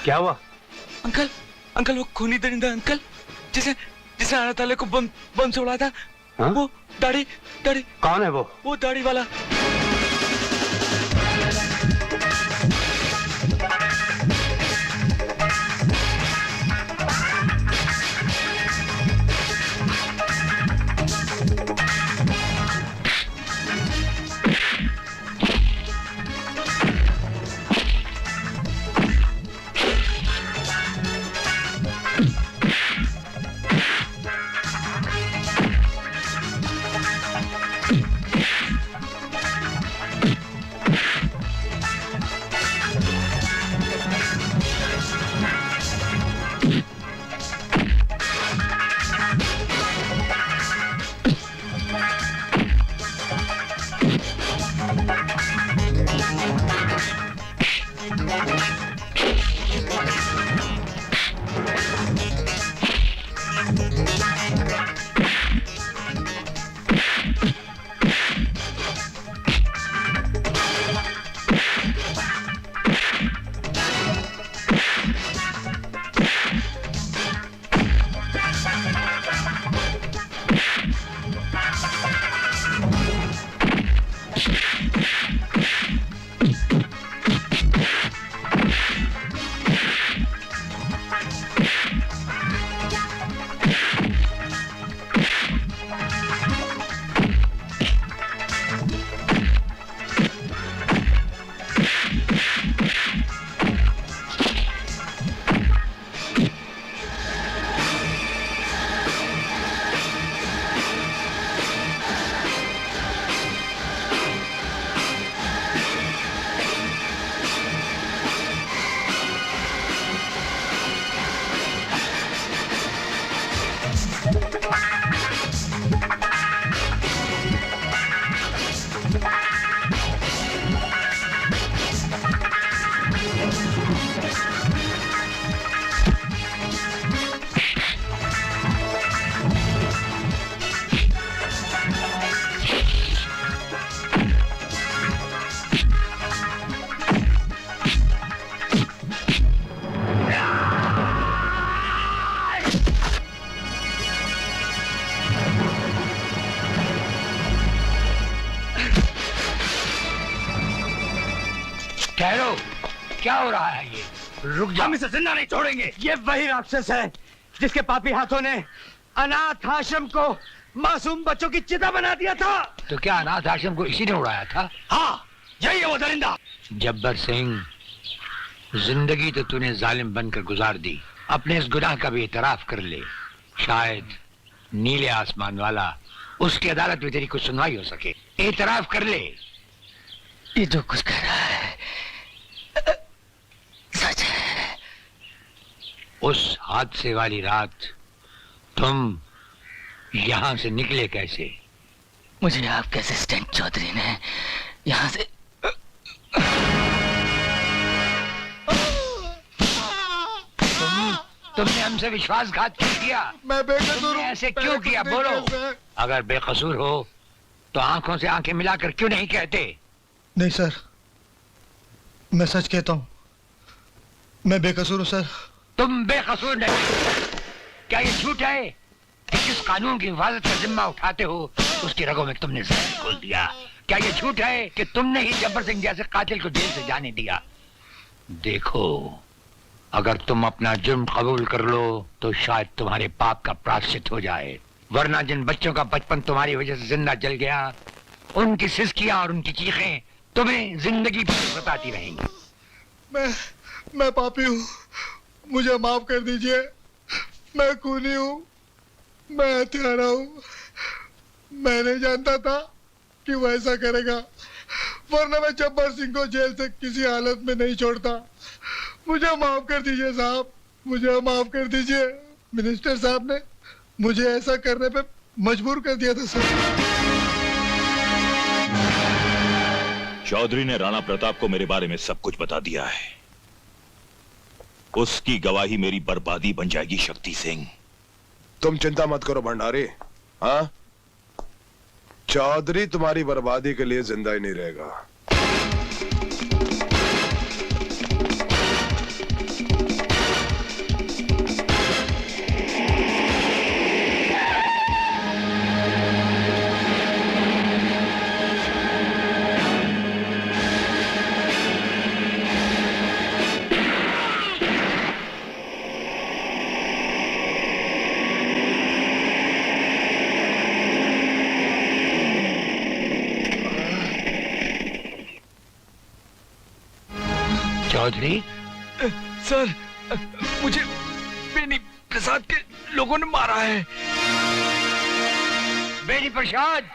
F: क्या हुआ?
P: अंकल अंकल वो खूनी दरिंदा अंकल जिसे जिसे अल्लाह ताला को बम से उड़ाया था।
F: हाँ?
P: वो दाढ़ी दाढ़ी।
F: कौन है वो
P: दाढ़ी वाला।
U: ठहरो, क्या हो रहा है ये? रुक जाओ।
A: हम इसे जिंदा नहीं छोड़ेंगे। ये वही राक्षस है जिसके पापी हाथों ने अनाथ आश्रम को मासूम बच्चों की चिता बना दिया था।
U: तो क्या अनाथ आश्रम को इसी ने उड़ाया था?
A: हाँ, यही है वो दरिंदा।
U: जब्बर सिंह, जिंदगी तो तूने जालिम बनकर गुजार दी, अपने इस गुनाह का भी इतराफ कर ले। शायद नीले आसमान वाला उसकी अदालत में तेरी कुछ सुनवाई हो सके। इतराफ कर ले।
B: ये जो कुछ कह रहा है सच है।
U: उस हादसे वाली रात तुम यहां से निकले कैसे?
B: मुझे आपके असिस्टेंट चौधरी ने यहां से
U: तुमने हमसे विश्वासघात क्यों किया?
R: मैं बेकसूर
U: तुमने ऐसे क्यों किया? बोलो। अगर बेकसूर हो तो आंखों से आंखें मिलाकर क्यों नहीं कहते?
R: नहीं सर, मैं सच कहता हूँ, मैं बेकसूर हूँ सर।
U: तुम बेकसूर नहीं। क्या ये झूठ है कि जिस कानून की हिफाजत का जिम्मा उठाते हो उसकी रगों में तुमने जहर घोल दिया? क्या ये झूठ है कि तुमने ही जब्बर सिंह जैसे कातिल को जेल से जाने दिया? देखो, अगर तुम अपना जुर्म कबूल कर लो तो शायद तुम्हारे पाप का प्रायश्चित हो जाए, वरना जिन बच्चों का बचपन तुम्हारी वजह से जिंदा जल गया, उनकी सिसकियां और उनकी चीखें तुम्हें जिंदगी भर सताती रहेंगी।
R: मैं पापी हूँ, मुझे माफ कर दीजिए। मैं खूनी हूँ, मैं हत्यारा हूँ। मैं नहीं जानता था कि वो ऐसा करेगा, वरना मैं जब्बर सिंह को जेल से किसी हालत में नहीं छोड़ता। मुझे माफ कर दीजिए साहब, मुझे माफ कर दीजिए। मिनिस्टर साहब ने मुझे ऐसा करने पे मजबूर कर दिया था सर।
N: चौधरी ने राणा प्रताप को मेरे बारे में सब कुछ बता दिया है। उसकी गवाही मेरी बर्बादी बन जाएगी शक्ति सिंह।
O: तुम चिंता मत करो भंडारी। हाँ, चौधरी तुम्हारी बर्बादी के लिए जिंदा ही नहीं रहेगा।
U: चौधरी
P: सर, मुझे बेनी प्रसाद के लोगों ने मारा है।
U: बेनी प्रसाद?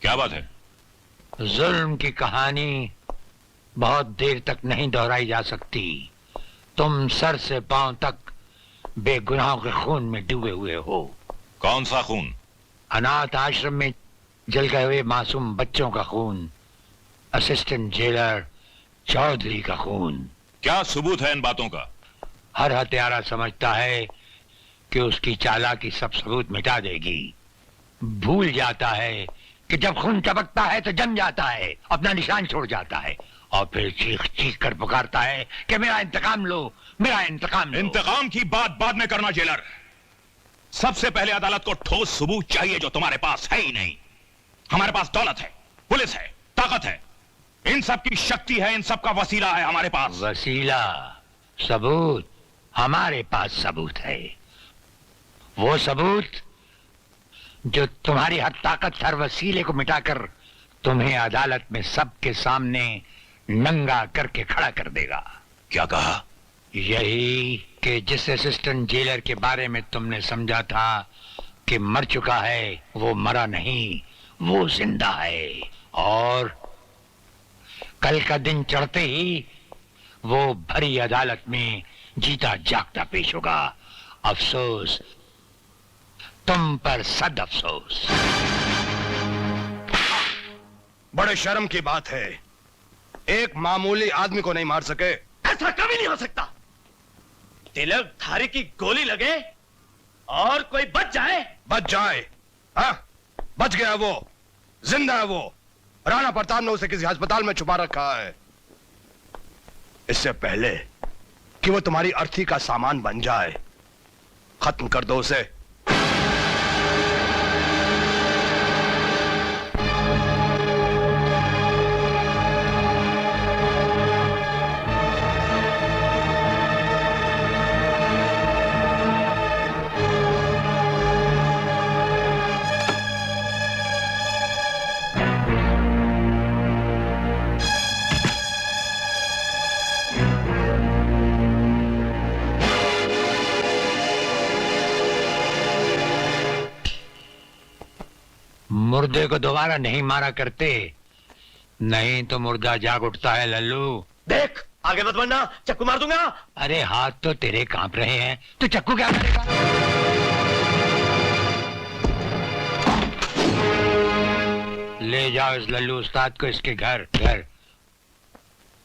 N: क्या बात है?
U: जुल्म की कहानी बहुत देर तक नहीं दोहराई जा सकती। तुम सर से पांव तक बेगुनाहों के खून में डूबे हुए हो।
N: कौन सा खून?
U: अनाथ आश्रम में जल गए हुए मासूम बच्चों का खून, असिस्टेंट जेलर चौधरी का खून।
N: क्या सबूत है इन बातों का?
U: हर हत्यारा समझता है कि उसकी चालाकी सब सबूत मिटा देगी। भूल जाता है कि जब खून टपकता है तो जम जाता है, अपना निशान छोड़ जाता है और फिर चीख चीख कर पुकारता है कि मेरा इंतकाम लो, मेरा इंतकाम लो।
N: इंतकाम की बात बाद में करना जेलर। सबसे पहले अदालत को ठोस सबूत चाहिए जो तुम्हारे पास है ही नहीं। हमारे पास दौलत है, पुलिस है, ताकत है, इन सब की शक्ति है, इन सब का वसीला है हमारे पास।
U: वसीला, सबूत? हमारे पास सबूत है। वो सबूत जो तुम्हारी हर ताकत, हर वसीले को मिटाकर तुम्हें अदालत में सबके सामने नंगा करके खड़ा कर देगा।
N: क्या कहा?
U: यही कि जिस असिस्टेंट जेलर के बारे में तुमने समझा था कि मर चुका है, वो मरा नहीं, वो जिंदा है। और कल का दिन चढ़ते ही वो भरी अदालत में जीता जागता पेश होगा। अफसोस तुम पर, सद अफसोस।
O: बड़े शर्म की बात है, एक मामूली आदमी को नहीं मार सके।
I: ऐसा कभी नहीं हो सकता। तिलक धारी की गोली लगे और कोई बच जाए?
O: बच जाए? हाँ, बच गया वो, जिंदा है वो। राणा प्रताप ने उसे किसी अस्पताल में छुपा रखा है। इससे पहले कि वो तुम्हारी अर्थी का सामान बन जाए, खत्म कर दो उसे।
U: मुर्दे को दोबारा नहीं मारा करते, नहीं तो मुर्दा जाग उठता है। लल्लू
I: देख, आगे मत बढ़ना, चक्कू मार दूंगा।
U: अरे हाथ तो तेरे कांप रहे हैं, तो चक्कू क्या करेगा? ले जाओ इस लल्लू उस्ताद को इसके घर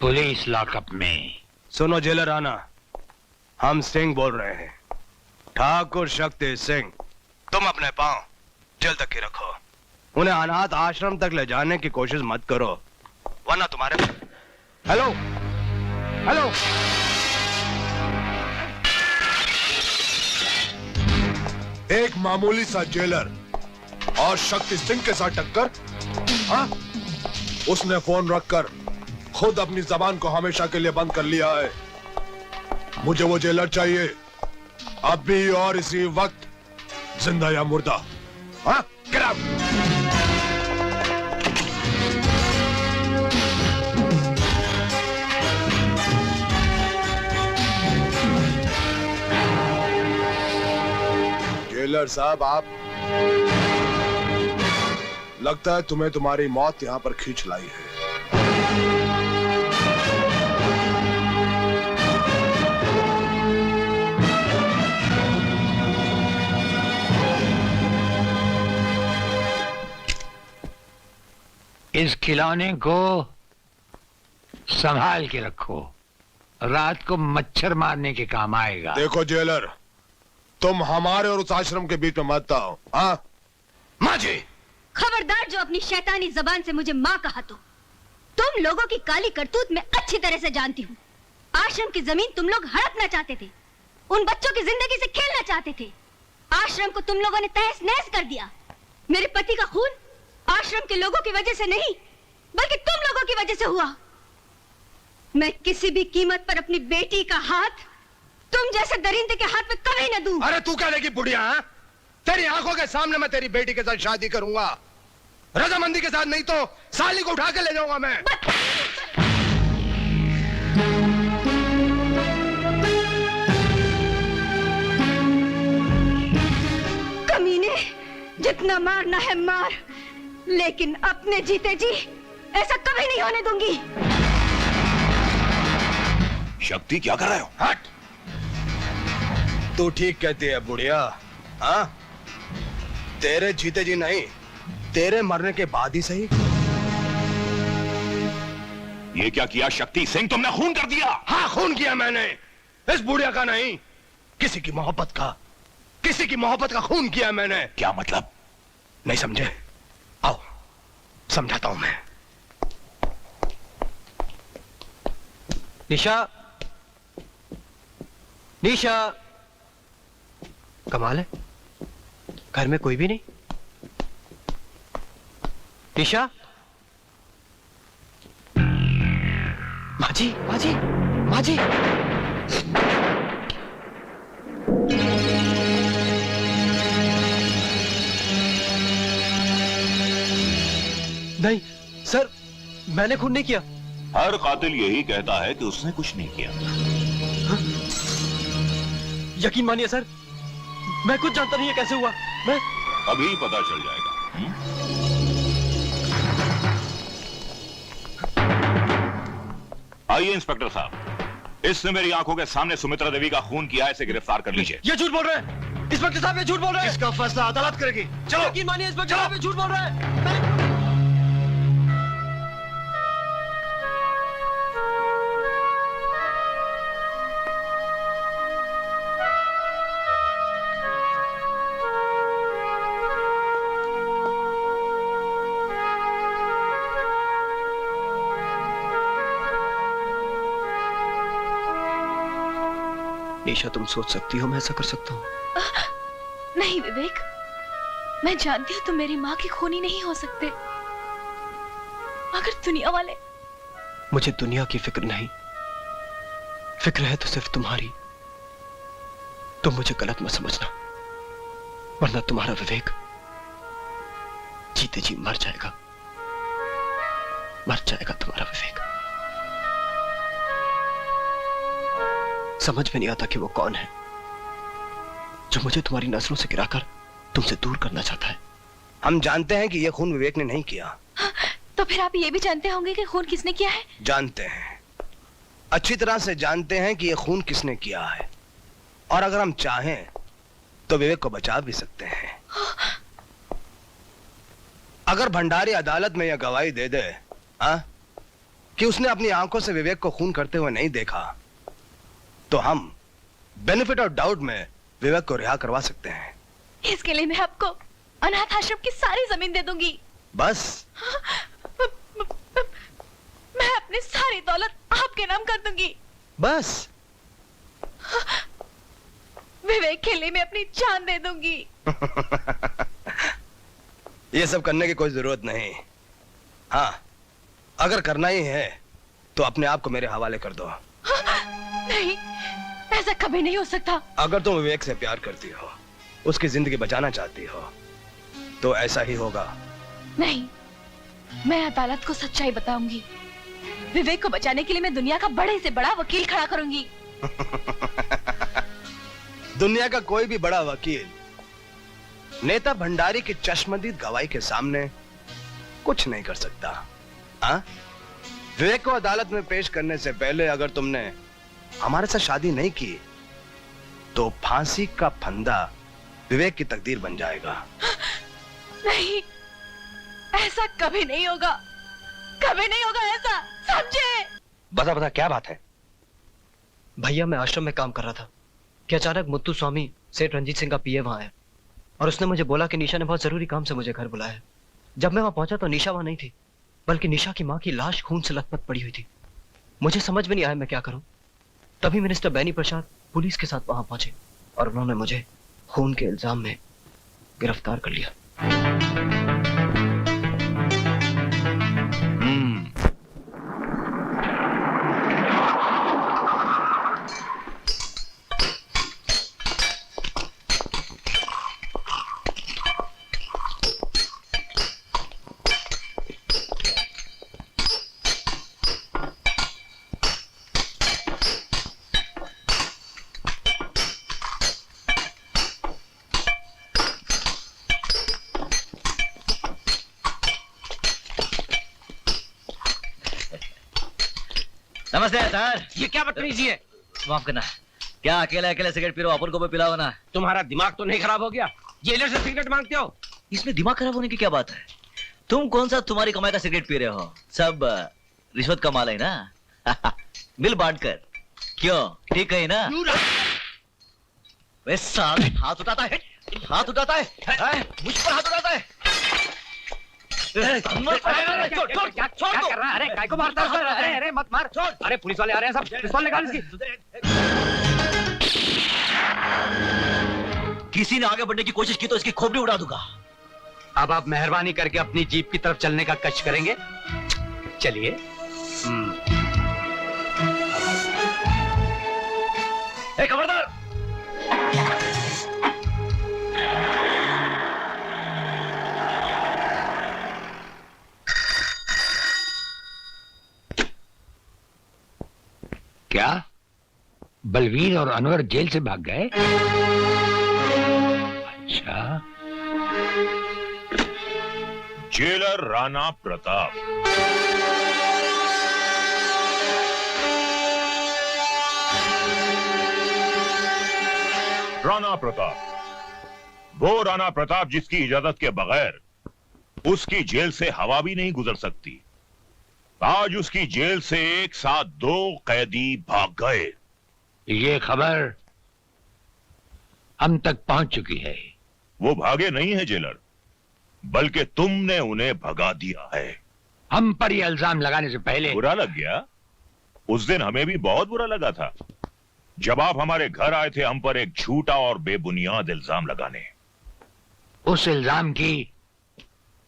U: पुलिस लॉकअप में।
O: सुनो जेलर राणा, हम सिंह बोल रहे हैं, ठाकुर शक्ति सिंह। तुम अपने पांव जेल तक ही रखो, उन्हें अनाथ आश्रम तक ले जाने की कोशिश मत करो, वरना तुम्हारे। हेलो हेलो, एक मामूली सा जेलर और शक्ति सिंह के साथ टक्कर? हाँ? उसने फोन रखकर खुद अपनी जबान को हमेशा के लिए बंद कर लिया है। मुझे वो जेलर चाहिए, अभी और इसी वक्त, जिंदा या मुर्दा। हाँ? Get out! जेलर साहब, आप, लगता है तुम्हें तुम्हारी मौत यहां पर खींच लाई है।
U: इस खिलौने को संभाल के रखो, रात को मच्छर मारने के काम आएगा।
O: देखो जेलर, तुम हमारे और उस आश्रम के बीच में मत आओ। हाँ माँ जी,
J: खबरदार जो अपनी शैतानी जबान से मुझे माँ कहा तो। तुम लोगों की काली करतूत मैं अच्छी तरह से जानती हूँ। आश्रम की जमीन तुम लोग हड़पना चाहते थे, उन बच्चों की जिंदगी से खेलना चाहते थे। आश्रम को तुम लोगों ने तहस नहस कर दिया। मेरे पति का खून आश्रम के लोगों की वजह से नहीं, बल्कि तुम लोगों की वजह से हुआ। मैं किसी भी कीमत पर अपनी बेटी का हाथ तुम जैसे दरिंदे के हाथ में कभी न दूं।
O: अरे तू क्या लेगी बुढ़िया? तेरी आंखों के सामने मैं तेरी बेटी के साथ शादी करूंगा, रजामंदी के साथ, नहीं तो साली को उठा के ले जाऊंगा मैं।
J: कमीने, जितना मारना है मार, लेकिन अपने जीते जी ऐसा कभी नहीं होने दूंगी।
O: शक्ति, क्या कर रहे हो? हट! तू ठीक कहती है बुढ़िया। हाँ, तेरे जीते जी नहीं, तेरे मरने के बाद ही सही।
N: ये क्या किया शक्ति सिंह? तुमने खून कर दिया।
O: हाँ, खून किया मैंने, इस बुढ़िया का नहीं, किसी की मोहब्बत का, किसी की मोहब्बत का खून किया मैंने।
N: क्या मतलब?
O: नहीं समझे? आओ समझाता हूं मैं।
L: निशा, निशा, कमाल है, घर में कोई भी नहीं। निशा, माँ जी, माँ जी, माँ जी। नहीं सर, मैंने खून नहीं किया।
N: हर कातिल यही कहता है कि उसने कुछ नहीं किया।
L: हाँ? यकीन मानिए सर, मैं कुछ जानता नहीं है कैसे हुआ। मैं
N: अभी पता चल जाएगा। आइए इंस्पेक्टर साहब, इसने मेरी आंखों के सामने सुमित्रा देवी का खून किया है, इसे गिरफ्तार कर लीजिए।
L: ये झूठ बोल रहे हैं इंस्पेक्टर साहब, ये झूठ बोल रहे हैं।
O: इसका फैसला अदालत करेगी। चलो।
L: यकीन मानिए इंस्पेक्टर साहब, ये झूठ बोल रहे हैं। निशा, तुम सोच सकती हो मैं ऐसा कर सकता हूँ?
D: नहीं विवेक, मैं जानती हूँ तुम मेरी माँ की खूनी नहीं हो सकते, मगर दुनिया वाले।
L: मुझे दुनिया की फिक्र नहीं, फिक्र है तो सिर्फ तुम्हारी। तुम मुझे गलत मत समझना, वरना तुम्हारा विवेक जीते जी मर जाएगा, मर जाएगा तुम्हारा विवेक। समझ में नहीं आता कि वो कौन है जो मुझे तुम्हारी नजरों से गिराकर तुमसे दूर करना चाहता है।
O: हम जानते हैं कि यह खून विवेक ने नहीं किया।
D: तो फिर आप ये भी जानते होंगे कि खून किसने किया है?
O: जानते हैं, अच्छी तरह से जानते हैं कि यह खून किसने किया है, और अगर हम चाहें तो विवेक को बचा भी सकते हैं। अगर भंडारी अदालत में यह गवाही दे दे कि उसने अपनी आंखों से विवेक को खून करते हुए नहीं देखा, तो हम
I: बेनिफिट ऑफ डाउट में विवेक को रिहा करवा सकते हैं।
D: इसके लिए मैं आपको अनाथ आश्रम की सारी जमीन दे दूंगी।
I: बस?
D: मैं अपनी सारी दौलत आपके नाम कर दूंगी।
I: बस?
D: विवेक के लिए मैं अपनी जान दे दूंगी।
I: ये सब करने की कोई जरूरत नहीं। हाँ, अगर करना ही है तो अपने आप को मेरे हवाले कर दो।
D: नहीं, ऐसा कभी नहीं हो सकता।
I: अगर तुम विवेक से प्यार करती हो, उसकी जिंदगी बचाना चाहती हो, तो ऐसा ही होगा।
D: नहीं, मैं अदालत को सच्चाई बताऊंगी। विवेक को बचाने के लिए मैं दुनिया का बड़े से बड़ा वकील खड़ा करूंगी।
I: दुनिया का कोई भी बड़ा वकील नेता भंडारी की चश्मदीद गवाही के सामने कुछ नहीं कर सकता। हाँ? विवेक को अदालत में पेश करने से पहले अगर तुमने हमारे साथ शादी नहीं की तो फांसी का फंदा विवेक की तकदीर बन जाएगा।
D: नहीं, ऐसा कभी नहीं होगा। कभी नहीं होगा ऐसा, समझे?
L: बता क्या बात है? भैया, मैं आश्रम में काम कर रहा था कि अचानक मुत्तू स्वामी सेठ रंजीत सिंह का पीए वहां आया और उसने मुझे बोला कि निशा ने बहुत जरूरी काम से मुझे घर बुलाया है। जब मैं वहां पहुंचा तो निशा वहां नहीं थी, बल्कि निशा की मां की लाश खून से लथपथ पड़ी हुई थी। मुझे समझ में नहीं आया मैं क्या करूं। तभी मिनिस्टर बैनी प्रसाद पुलिस के साथ वहां पहुंचे और उन्होंने मुझे खून के इल्जाम में गिरफ्तार कर लिया।
E: नमस्ते सर।
H: ये क्या बदतमीजी है?
E: माफ करना। क्या अकेले अकेले सिगरेट पी रहे हो? अपन को भी पिलाओ ना।
H: तुम्हारा दिमाग तो नहीं खराब हो गया? जेलर से सिगरेट मांगते हो?
E: इसमें दिमाग खराब होने की क्या बात है? तुम कौन सा तुम्हारी कमाई का सिगरेट पी रहे हो? सब रिश्वत का माल है ना। बिल बांट कर। क्यों, ठीक है ना? वे साले हाथ उठाता है, हाथ उठाता है, मुझ पर हाथ उठाता है।
H: क्या कर रहा है? अरे काय को मारता है? अरे मत मार। अरे पुलिस वाले आ रहे हैं सब। पिस्तौल निकाल इसकी।
E: किसी ने आगे बढ़ने की कोशिश की तो इसकी खोपड़ी उड़ा दूंगा।
H: अब आप मेहरबानी करके अपनी जीप की तरफ चलने का कष्ट करेंगे? चलिए।
E: खबरदार!
U: क्या बलवीर और अनवर जेल से भाग गए? अच्छा।
N: जेलर राणा प्रताप। राणा प्रताप, वो राणा प्रताप जिसकी इजाजत के बगैर उसकी जेल से हवा भी नहीं गुजर सकती। आज उसकी जेल से एक साथ 2 कैदी भाग गए।
U: ये खबर हम तक पहुंच चुकी है।
N: वो भागे नहीं है जेलर, बल्कि तुमने उन्हें भगा दिया है।
U: हम पर यह इल्जाम लगाने से पहले
N: बुरा लग गया? उस दिन हमें भी बहुत बुरा लगा था जब आप हमारे घर आए थे हम पर एक झूठा और बेबुनियाद इल्जाम लगाने।
U: उस इल्जाम की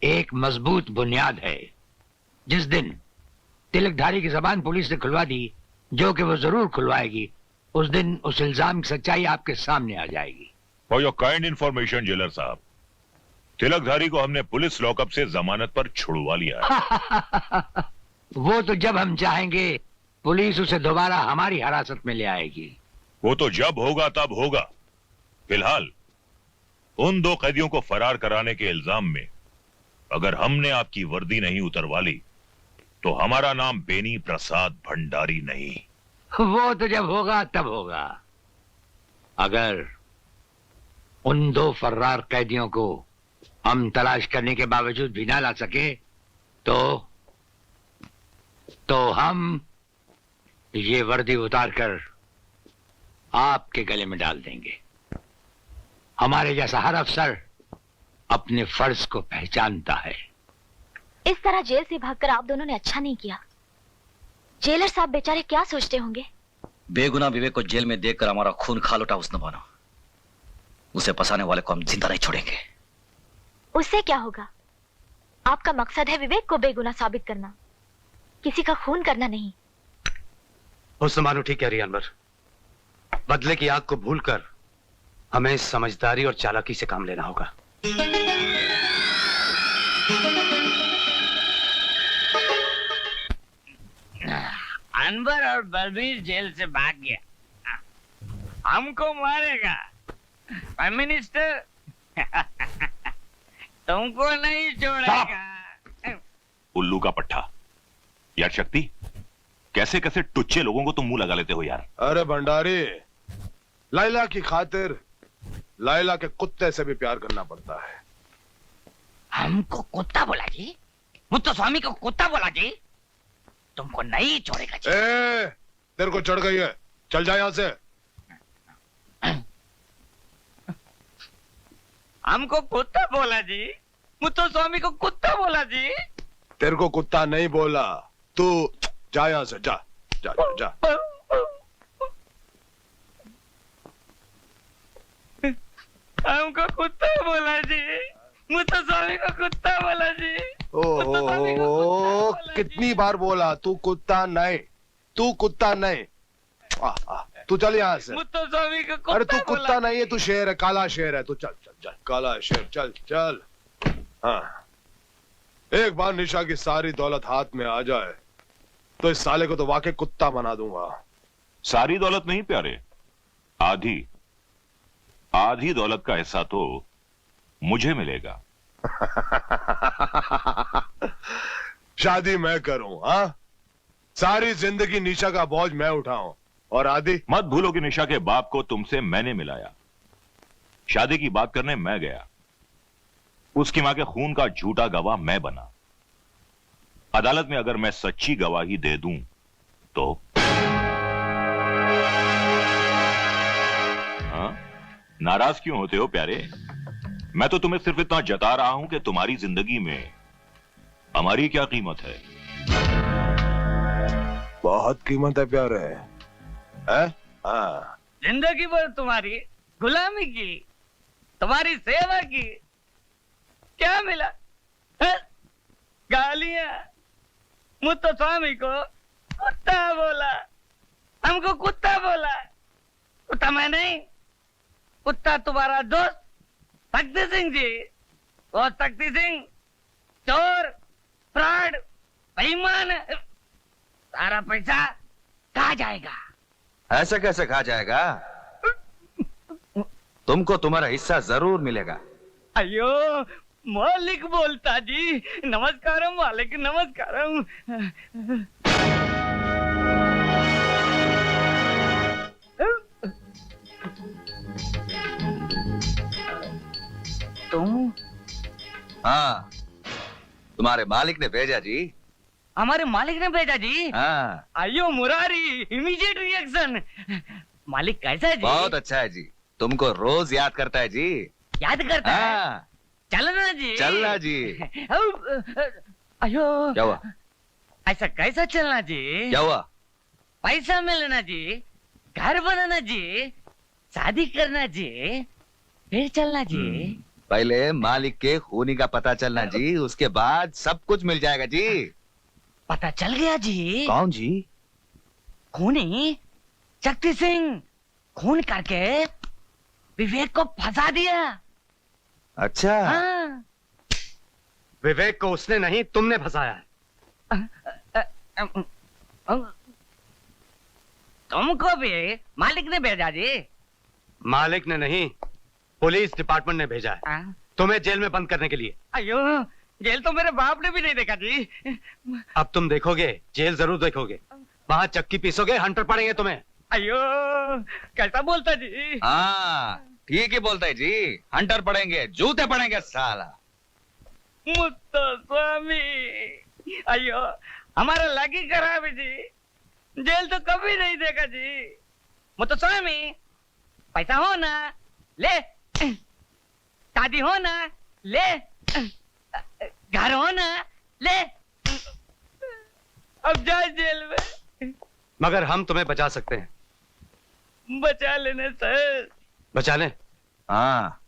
U: एक मजबूत बुनियाद है। जिस दिन तिलकधारी की जबान पुलिस ने खुलवा दी, जो कि वो जरूर खुलवाएगी, उस दिन उस इल्जाम की सच्चाई आपके सामने आ जाएगी।
N: For your kind information jailer साहब, तिलकधारी को हमने पुलिस लॉकअप से जमानत पर छुड़वा लिया है।
U: वो तो जब हम चाहेंगे पुलिस उसे दोबारा हमारी हिरासत में ले आएगी।
N: वो तो जब होगा तब होगा। फिलहाल उन 2 कैदियों को फरार कराने के इल्जाम में अगर हमने आपकी वर्दी नहीं उतरवा ली तो हमारा नाम बेनी प्रसाद भंडारी नहीं।
U: वो तो जब होगा तब होगा। अगर उन 2 फर्रार कैदियों को हम तलाश करने के बावजूद भी ना ला सके तो हम ये वर्दी उतारकर आपके गले में डाल देंगे। हमारे जैसा हर अफसर अपने फर्ज को पहचानता है।
J: इस तरह जेल से भागकर आप दोनों ने अच्छा नहीं किया। जेलर साहब बेचारे क्या सोचते होंगे?
E: बेगुनाह विवेक को जेल में देखकर हमारा खून खालोटा उसने बना। उसे फंसाने वाले को हम जिंदा नहीं छोड़ेंगे।
J: उससे क्या होगा? आपका मकसद है विवेक को बेगुनाह साबित करना, किसी का खून करना नहीं।
F: उसने मानो ठीक कह रही है अनवर। बदले की आग को भूलकर हमें समझदारी और चालाकी से काम लेना होगा।
M: अनवर और बलबीर जेल से भाग गया, हमको मारेगा। प्राइम मिनिस्टर तुमको नहीं छोड़ेगा।
N: उल्लू का पट्टा। यार शक्ति, कैसे कैसे टुच्चे लोगों को तुम मुंह लगा लेते हो यार।
O: अरे भंडारी, लाइला की खातिर लाइला के कुत्ते से भी प्यार करना पड़ता है।
G: हमको कुत्ता बोला जी? मुत्तु स्वामी को कुत्ता बोला जी? तुमको नहीं छोड़ेगा जी।
O: तेरे को चढ़ गई है, चल जा यहां से।
M: हमको कुत्ता बोला जी? मुत्तु स्वामी को कुत्ता बोला जी?
O: तेरे को कुत्ता नहीं बोला, तू जा यहां से, जा जा जा, जा।
M: हमको कुत्ता बोला जी, मुत्तु स्वामी को कुत्ता बोला जी।
O: ओ, कितनी बार बोला तू कुत्ता नहीं, तू कुत्ता नहीं। तू चल यहाँ से।
M: मुत्तु स्वामी को कुत्ता।
O: अरे तू कुत्ता नहीं है, तू शेर है, काला शेर है। तू चल चल चल, काला शेर, चल चल। हाँ, एक बार निशा की सारी दौलत हाथ में आ जाए तो इस साले को तो वाकई कुत्ता बना दूंगा।
N: सारी दौलत नहीं प्यारे, आधी आधी दौलत का हिस्सा तो मुझे मिलेगा।
O: शादी मैं करूं, हाँ? सारी जिंदगी निशा का बोझ मैं उठाऊं और आदि?
N: मत भूलो कि निशा के बाप को तुमसे मैंने मिलाया। शादी की बात करने मैं गया, उसकी मां के खून का झूठा गवाह मैं बना। अदालत में अगर मैं सच्ची गवाही दे दूं तो हाँ? नाराज क्यों होते हो प्यारे? मैं तो तुम्हें सिर्फ इतना जता रहा हूं कि तुम्हारी जिंदगी में हमारी क्या कीमत है।
O: बहुत कीमत है प्यारे, है? हाँ।
M: जिंदगी भर तुम्हारी गुलामी की, तुम्हारी सेवा की, क्या मिला? गालियां। मुत्तु स्वामी को कुत्ता बोला, हमको कुत्ता बोला। कुत्ता मैं नहीं, कुत्ता तुम्हारा दोस्त तख्ती सिंह जी। वो तख्ती सिंह चोर, फ्रॉड, बेईमान। सारा पैसा कहाँ जाएगा?
S: ऐसे कैसे खा जाएगा? तुमको तुम्हारा हिस्सा जरूर मिलेगा।
M: अयो मालिक बोलता जी। नमस्कारम मालिक, नमस्कारम। तुम?
S: हाँ, तुम्हारे मालिक ने भेजा जी।
M: हमारे मालिक ने भेजा जी?
S: हाँ।
M: अयो मुरारी, इमीडिएट रिएक्शन। मालिक कैसा है जी?
S: बहुत अच्छा है जी, तुमको रोज याद करता है जी।
M: याद करता है?
S: हाँ।
M: चलना जी।
S: चलना जी।
M: अयो
S: क्या हुआ?
M: ऐसा कैसा चलना जी?
S: क्या हुआ?
M: पैसा मिलना जी, घर बनाना जी, शादी करना जी, फिर चलना जी।
S: पहले मालिक के खूनी का पता चलना जी, उसके बाद सब कुछ मिल जाएगा जी।
M: पता चल गया जी।
S: कौन जी?
M: खूनी शक्ति सिंह खून करके विवेक को फंसा दिया।
S: अच्छा।
M: हाँ।
F: विवेक को उसने नहीं, तुमने फंसाया है।
M: तुमको भी मालिक ने भेजा जी?
F: मालिक ने नहीं, पुलिस डिपार्टमेंट ने भेजा है तुम्हें जेल में बंद करने के लिए।
M: अयो, जेल तो मेरे बाप ने भी नहीं देखा जी।
F: अब तुम देखोगे, जेल जरूर देखोगे। वहां चक्की पीसोगे, हंटर पड़ेंगे तुम्हें।
M: अयो कैसा बोलता जी?
S: हाँ ठीक ही बोलता है जी, हंटर पड़ेंगे, जूते पड़ेंगे साला।
M: मुत्तु स्वामी, अयो हमारा लगी खराब है जी, जेल तो कभी नहीं देखा जी। मुत्तु स्वामी
G: पैसा हो ना ले, शादी हो ना ले, घर हो ना ले, अब जा जेल में।
F: मगर हम तुम्हें बचा सकते हैं।
G: बचा लेना सर।
F: बचा लें?
S: हाँ,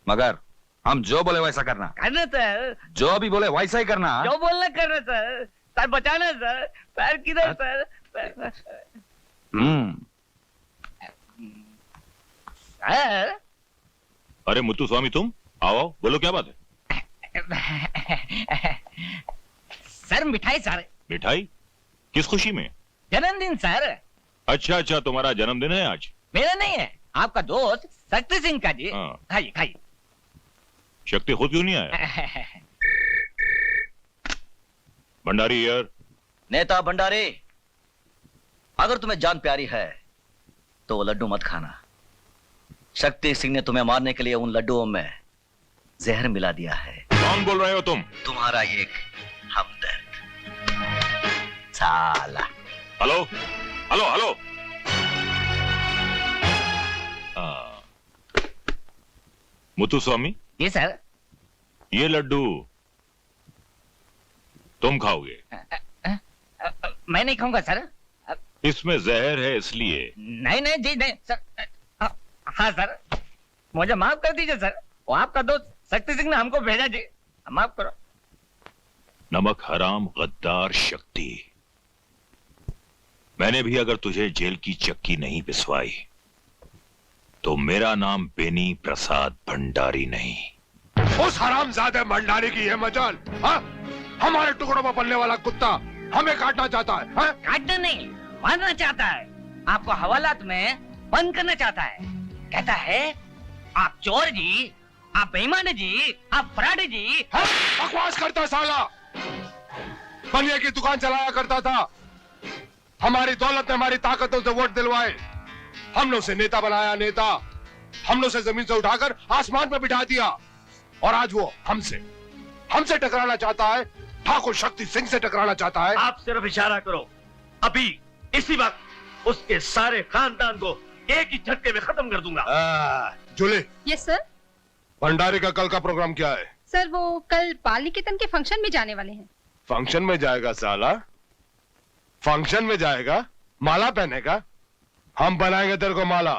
S: मगर हम जो बोले वैसा करना।
G: करना सर।
S: जो भी बोले वैसा ही करना।
G: जो बोलना करना सर। सर बचाना सर। पैर किधर सर? सर।
N: अरे मुत्तुस्वामी तुम आओ, बोलो क्या बात है?
G: सर मिठाई सर।
N: मिठाई? किस खुशी में?
G: जन्मदिन सर।
N: अच्छा अच्छा, तुम्हारा जन्मदिन है आज?
G: मेरा नहीं है, आपका दोस्त शक्ति सिंह का जी।
N: हाँ।
G: खाइए खाइए।
N: शक्ति खुद क्यों नहीं आया? भंडारी यार।
E: नेता भंडारी, अगर तुम्हें जान प्यारी है तो वो लड्डू मत खाना। शक्ति सिंह ने तुम्हें मारने के लिए उन लड्डुओं में जहर मिला दिया है।
N: कौन बोल रहे हो तुम?
E: तुम्हारा एक हमदर्द साला।
N: Hello hello hello. मुत्तुस्वामी।
G: जी सर।
N: ये लड्डू तुम खाओगे?
G: मैं नहीं खाऊंगा सर।
N: इसमें जहर है इसलिए।
G: नहीं नहीं जी नहीं सर। हाँ सर, मुझे माफ कर दीजिए सर। वो आपका दोस्त शक्ति सिंह ने हमको भेजा जी, माफ करो।
N: नमक हराम गद्दार शक्ति, मैंने भी अगर तुझे जेल की चक्की नहीं पिसवाई तो मेरा नाम बेनी प्रसाद भंडारी नहीं।
O: उस हरामजादे भंडारी की है मजाल। हाँ? हमारे टुकड़ों में पलने वाला कुत्ता हमें काटना चाहता है। हाँ?
G: काटना नहीं, मारना चाहता है। आपको हवालात में बंद करना चाहता है। कहता है आप चोर जी, आप बेईमान जी, आप फराडी जी।
O: हाँ? बकवास करता साला। बनिया की दुकान चलाया करता था। हमारी दौलत ने हमारी ताकतों से वोट दिलवाए। हमने उसे नेता बनाया, नेता। हमने उसे जमीन से उठाकर आसमान में बिठा दिया और आज वो हमसे टकराना चाहता है। ठाकुर शक्ति सिंह से टकराना चाहता है।
I: आप सिर्फ इशारा करो, अभी इसी वक्त उसके सारे खानदान को एक ही झटके में खत्म कर दूंगा।
O: जूली।
J: Yes sir.
O: भंडारी का कल का प्रोग्राम क्या है?
J: सर वो कल बाल निकेतन के फंक्शन में जाने वाले हैं।
O: फंक्शन में जाएगा साला? फंक्शन में जाएगा? माला पहनेगा? हम बनाएंगे तेरे को माला।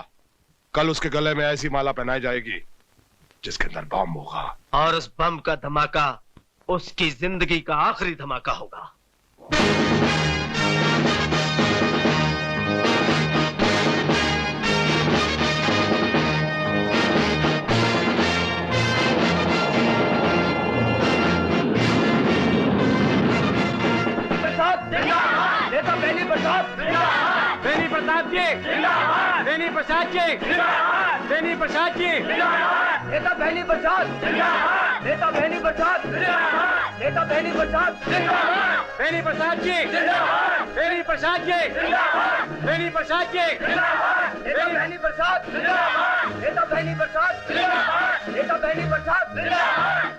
O: कल उसके गले में ऐसी माला पहनाई जाएगी जिसके अंदर बम होगा।
I: और उस बम का धमाका उसकी जिंदगी का आखिरी धमाका होगा।
T: नेता बेनी प्रसाद, बेनी प्रसाद जी, बेनी प्रसाद जी, बेनी प्रसाद जी, नेता बेनी प्रसाद, नेता बेनी प्रसाद, नेता बेनी प्रसाद, बेनी प्रसाद जी, बेनी प्रसाद जी, बेनी प्रसाद जी, नेता बेनी प्रसाद, नेता बेनी प्रसाद, नेता बेनी प्रसाद,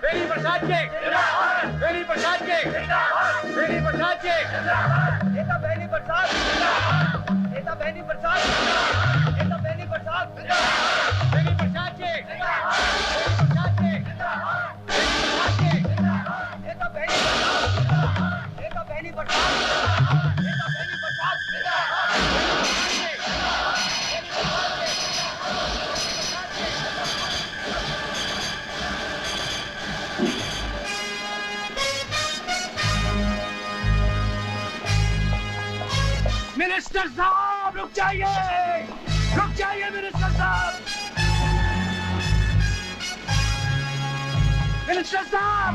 T: बेनी प्रसाद जी, बेनी प्रसाद जी, बेनी प्रसाद जी, नेता बेनी प्रसाद, नेता बेनी प्रसाद, नेता बेनी प्रसाद, बेनी प्रसाद जी, बेनी प्रसाद जी, नेता बेनी प्रसाद, नेता बेनी प्रसाद, नेता बेनी प्रसाद, मिनिस्टर साहब रुक जाइए, मिनिस्टर साहब, मिनिस्टर साहब।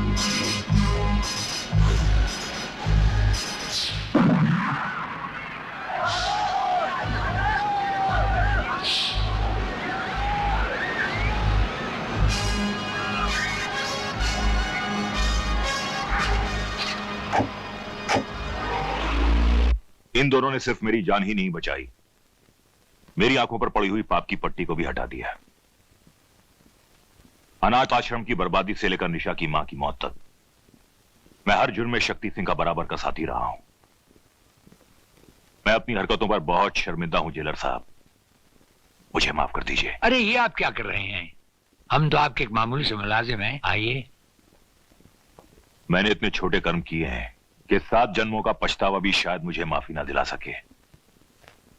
N: इन दोनों ने सिर्फ मेरी जान ही नहीं बचाई, मेरी आंखों पर पड़ी हुई पाप की पट्टी को भी हटा दिया। अनाथ आश्रम की बर्बादी से लेकर निशा की मां की मौत तक मैं हर जुर्म में शक्ति सिंह का बराबर का साथी रहा हूं। मैं अपनी हरकतों पर बहुत शर्मिंदा हूं जेलर साहब। मुझे माफ कर दीजिए।
U: अरे ये आप क्या कर रहे हैं? हम तो आपके एक मामूली से मुलाजिम हैं। आइए।
N: मैंने इतने छोटे कर्म किए हैं कि 7 जन्मों का पछतावा भी शायद मुझे माफी ना दिला सके।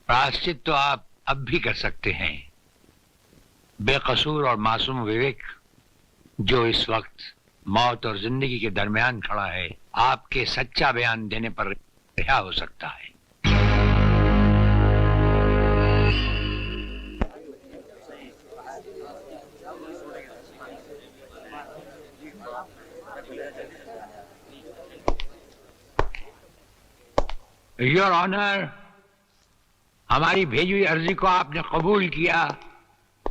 U: प्रायश्चित तो आप अब भी कर सकते हैं। बेकसूर और मासूम विवेक जो इस वक्त मौत और जिंदगी के दरमियान खड़ा है, आपके सच्चा बयान देने पर रिहा हो सकता है। योर ऑनर, हमारी भेजी हुई अर्जी को आपने कबूल किया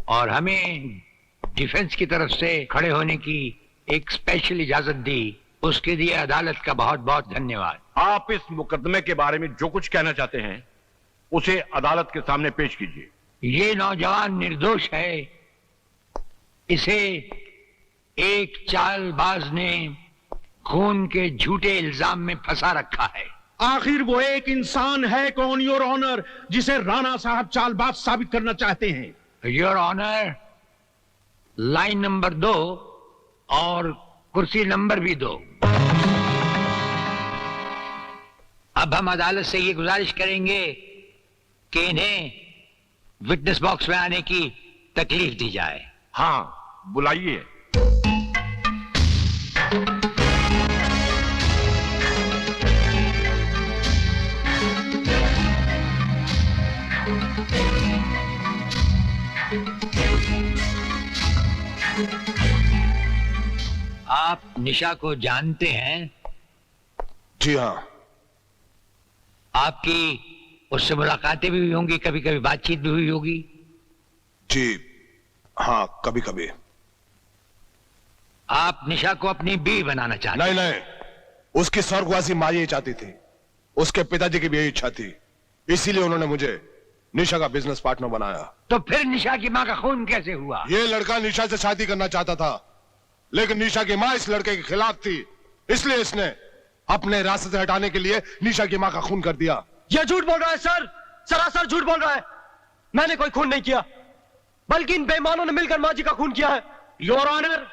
U: और हमें डिफेंस की तरफ से खड़े होने की एक स्पेशल इजाजत दी। उसके लिए अदालत का बहुत बहुत धन्यवाद।
K: आप इस मुकदमे के बारे में जो कुछ कहना चाहते हैं उसे अदालत के सामने पेश कीजिए।
U: ये नौजवान निर्दोष है। इसे एक चालबाज ने खून के झूठे इल्जाम में फंसा रखा है।
C: आखिर वो एक इंसान है कौन योर ऑनर जिसे राणा साहब चालबाज साबित करना चाहते हैं?
U: योर ऑनर, लाइन नंबर 2 और कुर्सी नंबर भी 2। अब हम अदालत से ये गुजारिश करेंगे कि इन्हें विटनेस बॉक्स में आने की तकलीफ दी जाए।
K: हाँ, बुलाइए।
U: आप निशा को जानते हैं?
O: जी हाँ।
U: आपकी उससे मुलाकातें भी हुई होंगी, कभी कभी बातचीत भी हुई होगी?
O: जी हाँ, कभी कभी।
U: आप निशा को अपनी बीवी बनाना चाहते?
O: नहीं नहीं, उसकी स्वर्गवासी माँ यही चाहती थी, उसके पिताजी की भी यही इच्छा थी, इसीलिए उन्होंने मुझे निशा का बिजनेस पार्टनर बनाया।
U: तो फिर निशा की माँ का खून कैसे हुआ?
O: ये लड़का निशा से शादी करना चाहता था, लेकिन निशा की माँ इस लड़के के खिलाफ थी, इसलिए इसने अपने रास्ते से हटाने के लिए निशा की माँ का खून कर दिया।
L: यह झूठ बोल रहा है सर, सरासर झूठ बोल रहा है। मैंने कोई खून नहीं किया, बल्कि इन बेईमानों ने मिलकर माँ जी का खून किया है।
C: योर ऑनर,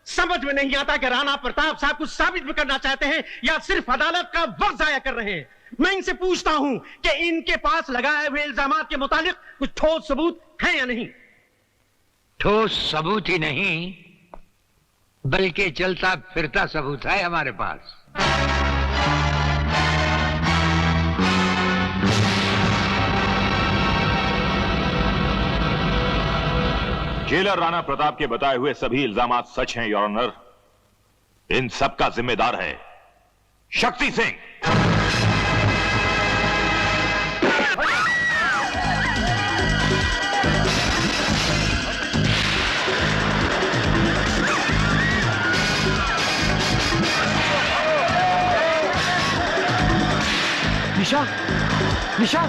C: समझ में नहीं आता कि राणा प्रताप साहब कुछ साबित भी करना चाहते हैं या सिर्फ अदालत का वक्त जाया कर रहे हैं। मैं इनसे पूछता हूं कि इनके पास लगाए हुए इल्जामात के मुतालिक कुछ ठोस सबूत है या नहीं?
U: ठोस सबूत ही नहीं, बल्कि चलता फिरता सबूत है हमारे पास।
N: जेलर राणा प्रताप के बताए हुए सभी इल्जामात सच हैं योर ऑनर। इन सब का जिम्मेदार है शक्ति सिंह।
L: निशा, निशा,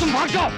L: तुम भाग जाओ।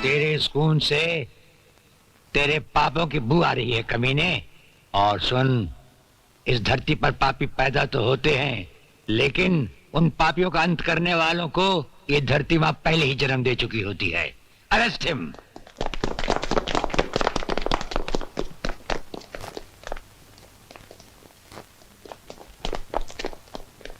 U: तेरे इस खून से तेरे पापों की बू आ रही है कमीने। और सुन, इस धरती पर पापी पैदा तो होते हैं, लेकिन उन पापियों का अंत करने वालों को ये धरती मां पहले ही जन्म दे चुकी होती है। Arrest him.